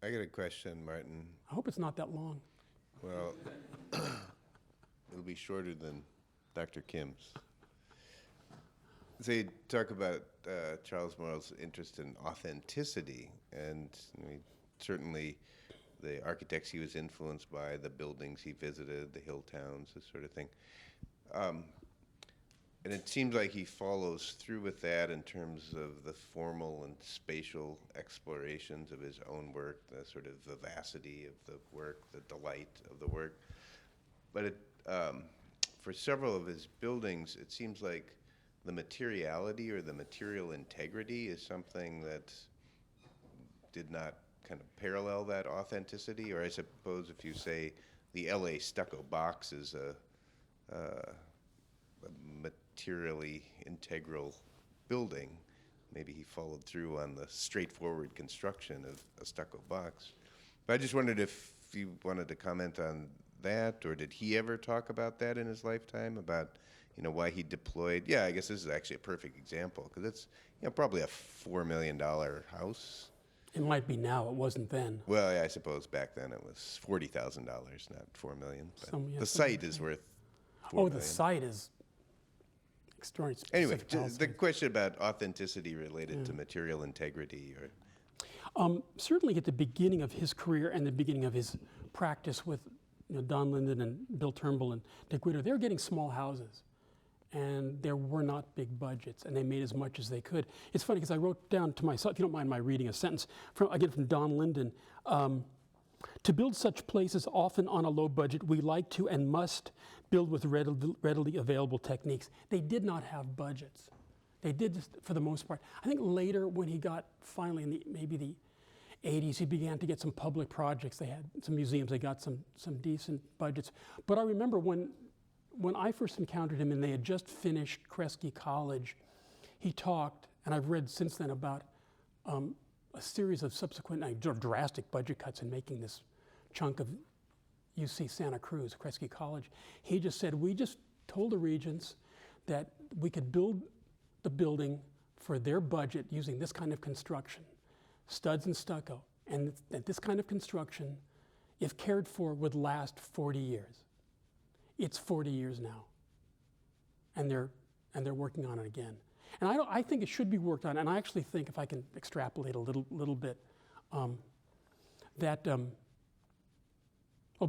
I got a question, Martin. I hope it's not that long. Well, it'll be shorter than Dr. Kim's. So you talk about Charles Morrow's interest in authenticity, and certainly the architects he was influenced by, the buildings he visited, the hill towns, this sort of thing. And it seems like he follows through with that in terms of the formal and spatial explorations of his own work, the sort of vivacity of the work, the delight of the work. But for several of his buildings, it seems like the materiality or the material integrity is something that did not kind of parallel that authenticity. Or I suppose if you say the LA stucco box is a materially integral building, maybe he followed through on the straightforward construction of a stucco box. But I just wondered if you wanted to comment on that, or did he ever talk about that in his lifetime, about why he deployed? Yeah, I guess this is actually a perfect example, because it's probably a $4 million house. It might be now, it wasn't then. Well, yeah, I suppose back then it was $40,000, not $4 million. But the site is worth $4 million. The site is extraordinary. Anyway, the question about authenticity related to material integrity, or certainly at the beginning of his career and the beginning of his practice with Don Linden and Bill Turnbull and Dick Witter, they were getting small houses, and there were not big budgets, and they made as much as they could. It's funny because I wrote down to myself, if you don't mind my reading a sentence, from Don Linden, to build such places often on a low budget, we like to and must build with readily available techniques. They did not have budgets. They did this for the most part. I think later when he got finally in maybe the 80s, he began to get some public projects. They had some museums, they got some decent budgets. But I remember when I first encountered him and they had just finished Kresge College, he talked, and I've read since then about a series of subsequent drastic budget cuts in making this chunk of UC Santa Cruz, Kresge College. He just said, we just told the regents that we could build the building for their budget using this kind of construction, studs and stucco, and that this kind of construction, if cared for, would last 40 years. It's 40 years now, and they're working on it again. And I think it should be worked on, and I actually think, if I can extrapolate a little bit, that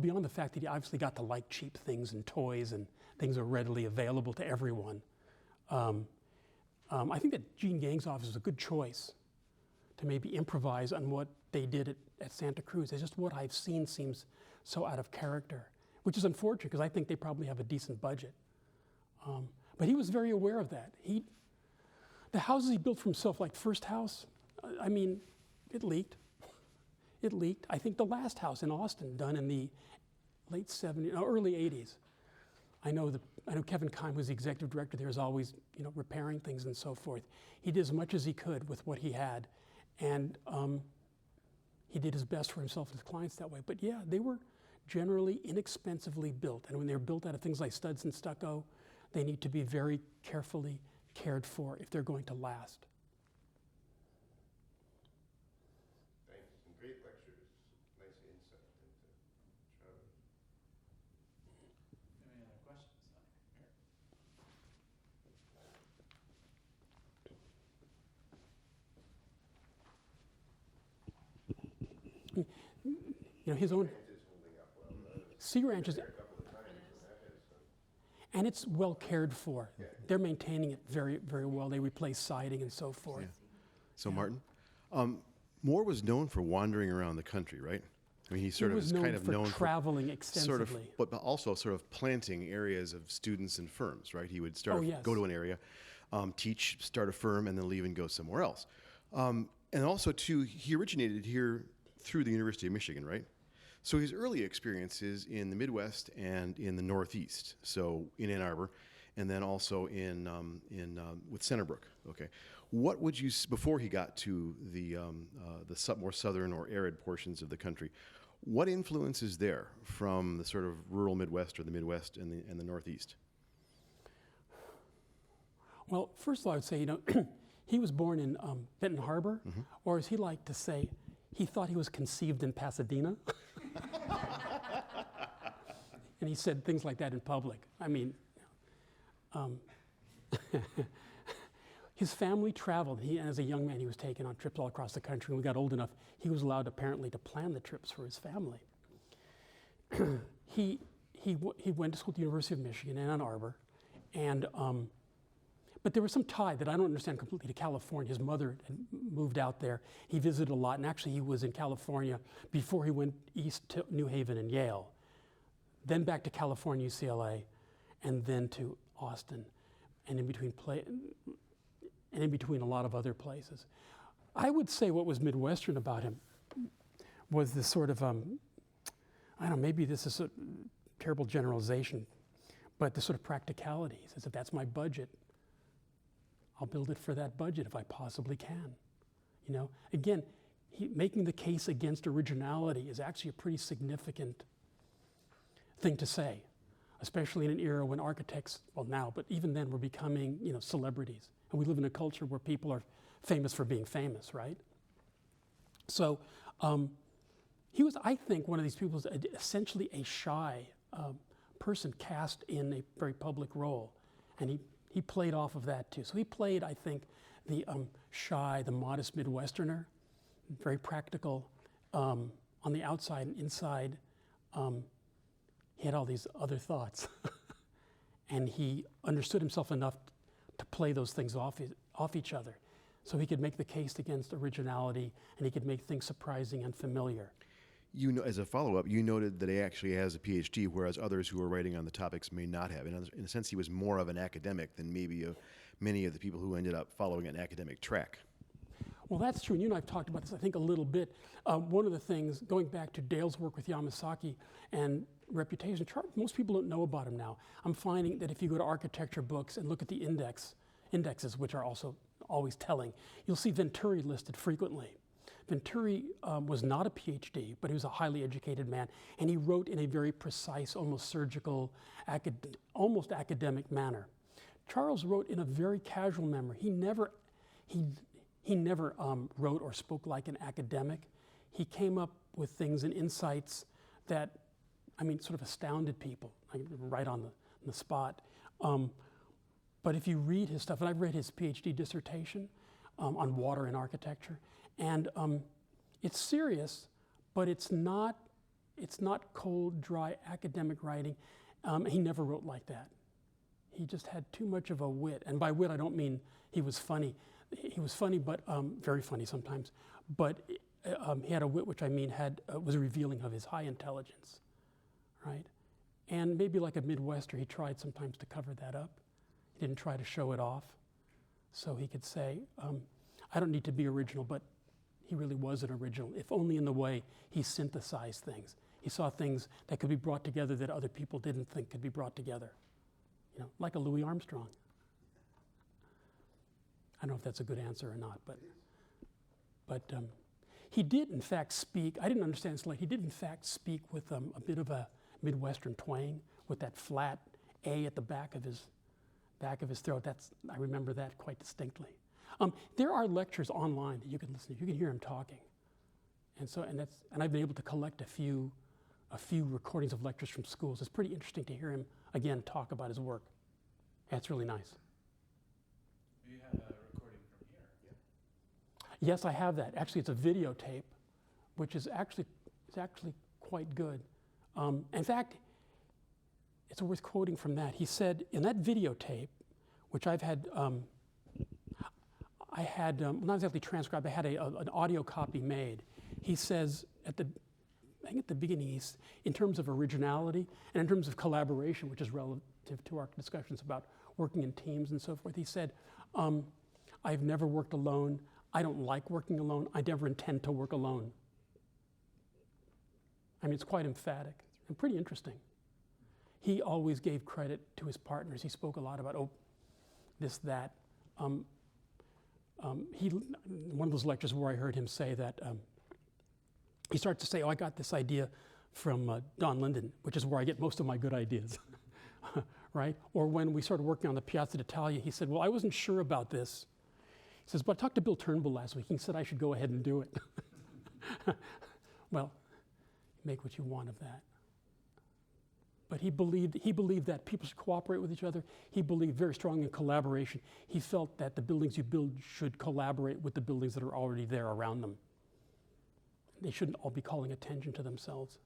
beyond the fact that he obviously got to like cheap things and toys and things are readily available to everyone, I think that Gene Gang's office was a good choice to maybe improvise on what they did at Santa Cruz. It's just what I've seen seems so out of character, which is unfortunate because I think they probably have a decent budget. But he was very aware of that. The houses he built for himself, like First House, I mean, it leaked. It leaked. I think the last house in Austin, done in the late 70s, no, early 80s. I know Kevin Kime, who's the executive director there, is always, repairing things and so forth. He did as much as he could with what he had, and he did his best for himself and his clients that way. But yeah, they were generally inexpensively built, and when they're built out of things like studs and stucco, they need to be very carefully cared for if they're going to last. Thanks. Some great lectures. Nice insight into Travis. Any other questions? His own Is holding up well. Sea Ranch is, A couple of times, and that has some. and it's well cared for. They're maintaining it very, very well. They replace siding and so forth. So Martin, Moore was known for wandering around the country, right? I mean, he sort He of was is known kind of for known traveling for extensively. but also sort of planting areas of students and firms, right? He would Oh, yes. go to an area, teach, start a firm, and then leave and go somewhere else. And also, too, he originated here through the University of Michigan, right? So his early experiences in the Midwest and in the Northeast, so in Ann Arbor, and then also with Centerbrook. Okay, what would you before he got to the more southern or arid portions of the country? What influence is there from the sort of rural Midwest or the Midwest and the Northeast? Well, first of all, I would say, he was born in Benton Harbor, or as he liked to say, he thought he was conceived in Pasadena. And he said things like that in public. I mean, his family traveled. As a young man, he was taken on trips all across the country. When we got old enough, he was allowed apparently to plan the trips for his family. He went to school at the University of Michigan in Ann Arbor, and but there was some tie that I don't understand completely to California. His mother had moved out there. He visited a lot, and actually he was in California before he went east to New Haven and Yale, then back to California, UCLA, and then to Austin, and in between a lot of other places. I would say what was Midwestern about him was this sort of, I don't know, maybe this is a terrible generalization, but the sort of practicality. He says, if that's my budget, I'll build it for that budget if I possibly can. Again, making the case against originality is actually a pretty significant thing to say, especially in an era when architects, well now, but even then were becoming, celebrities. And we live in a culture where people are famous for being famous, right? So he was, I think, one of these people who's essentially a shy person cast in a very public role. And he played off of that too. So he played, I think, the shy, the modest Midwesterner, very practical on the outside and inside. He had all these other thoughts. And he understood himself enough to play those things off each other. So he could make the case against originality, and he could make things surprising and familiar. As a follow-up, you noted that he actually has a PhD, whereas others who are writing on the topics may not have. In a sense, he was more of an academic than maybe many of the people who ended up following an academic track. Well, that's true, and you and I have talked about this, I think, a little bit. One of the things, going back to Dale's work with Yamasaki and reputation, most people don't know about him now. I'm finding that if you go to architecture books and look at the indexes, which are also always telling, you'll see Venturi listed frequently. Venturi was not a PhD, but he was a highly educated man, and he wrote in a very precise, almost surgical, almost academic manner. Charles wrote in a very casual manner. He never wrote or spoke like an academic. He came up with things and insights that, sort of astounded people, right on the spot. But if you read his stuff, and I've read his PhD dissertation on water and architecture, and it's serious, but it's not cold, dry academic writing. He never wrote like that. he just had too much of a wit. And by wit, I don't mean he was funny. He was funny, but very funny sometimes. But he had a wit, which I mean was revealing of his high intelligence, right? And maybe like a Midwester, he tried sometimes to cover that up. He didn't try to show it off. So he could say, I don't need to be original, but he really was an original, if only in the way he synthesized things. He saw things that could be brought together that other people didn't think could be brought together. You know, like a Louie Armstrong. I don't know if that's a good answer or not, but he did in fact speak, I didn't understand this late, he did in fact speak with a bit of a Midwestern twang with that flat A at the back of his throat. I remember that quite distinctly. There are lectures online that you can listen to. You can hear him talking. And I've been able to collect a few recordings of lectures from schools. It's pretty interesting to hear him, again, talk about his work. That's really nice. You have a recording from here. Yes, I have that. Actually, it's a videotape, which is actually quite good. In fact, it's worth quoting from that. He said in that videotape, which I've had, not exactly transcribed, I had an audio copy made. He says I think at the beginning, in terms of originality and in terms of collaboration, which is relative to our discussions about working in teams and so forth, he said, I've never worked alone. I don't like working alone. I never intend to work alone. I mean, it's quite emphatic and pretty interesting. He always gave credit to his partners. He spoke a lot about, this, that. One of those lectures where I heard him say that, he started to say, I got this idea from Don Linden, which is where I get most of my good ideas, right? Or when we started working on the Piazza d'Italia, he said, well, I wasn't sure about this. He says, but I talked to Bill Turnbull last week. He said I should go ahead and do it. Well, make what you want of that. But he believed that people should cooperate with each other. He believed very strongly in collaboration. He felt that the buildings you build should collaborate with the buildings that are already there around them. They shouldn't all be calling attention to themselves.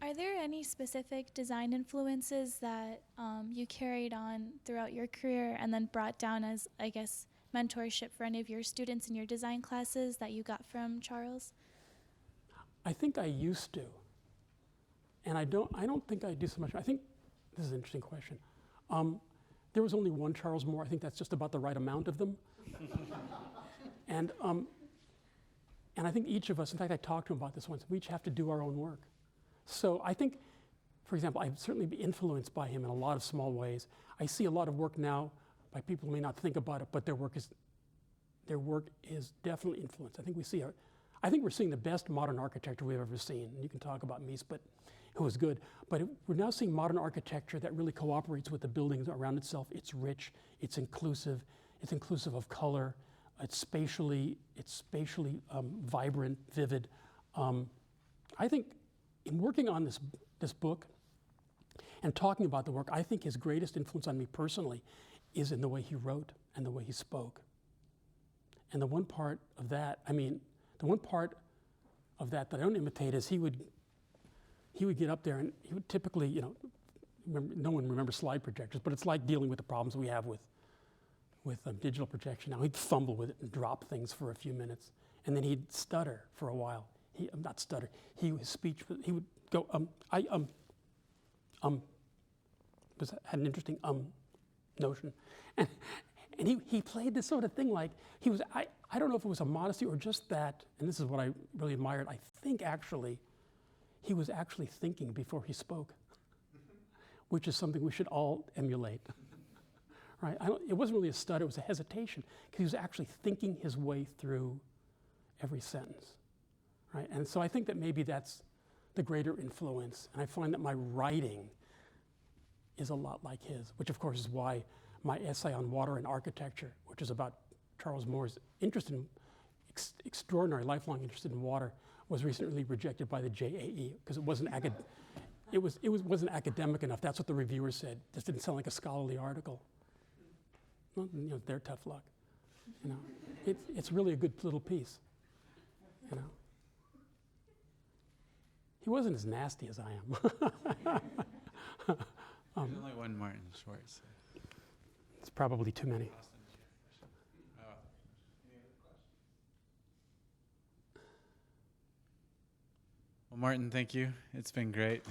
Are there any specific design influences that you carried on throughout your career and then brought down as, I guess, mentorship for any of your students in your design classes that you got from Charles? I think I used to, and I don't think I do so much. I think this is an interesting question. There was only one Charles Moore. I think that's just about the right amount of them. And I think each of us, in fact, I talked to him about this once. We each have to do our own work. So I think, for example, I've certainly been influenced by him in a lot of small ways. I see a lot of work now by people who may not think about it, but their work is definitely influenced. I think we're seeing the best modern architecture we've ever seen. And you can talk about Mies, but who was good. But we're now seeing modern architecture that really cooperates with the buildings around itself. It's rich, it's inclusive of color, it's spatially vibrant, vivid. I think in working on this book and talking about the work, I think his greatest influence on me personally is in the way he wrote and the way he spoke. And the one part of that that I don't imitate is he would get up there and he would typically, no one remembers slide projectors, but it's like dealing with the problems we have with digital projection now. He'd fumble with it and drop things for a few minutes, and then he'd stutter for a while. Not stutter. He would go had an interesting notion, and he played this sort of thing like he was. I don't know if it was a modesty or just that, and this is what I really admired. I think actually, he was actually thinking before he spoke, which is something we should all emulate. Right? It wasn't really a stutter, it was a hesitation, because he was actually thinking his way through every sentence. Right? And so I think that maybe that's the greater influence. And I find that my writing is a lot like his, which of course is why my essay on water and architecture, which is about Charles Moore's interest in, extraordinary lifelong interest in water, was recently rejected by the JAE because it wasn't wasn't academic enough. That's what the reviewer said. This didn't sound like a scholarly article. Well, their tough luck. It's really a good little piece. He wasn't as nasty as I am. There's only one Martin Schwartz. It's probably too many. Well, Martin, thank you. It's been great.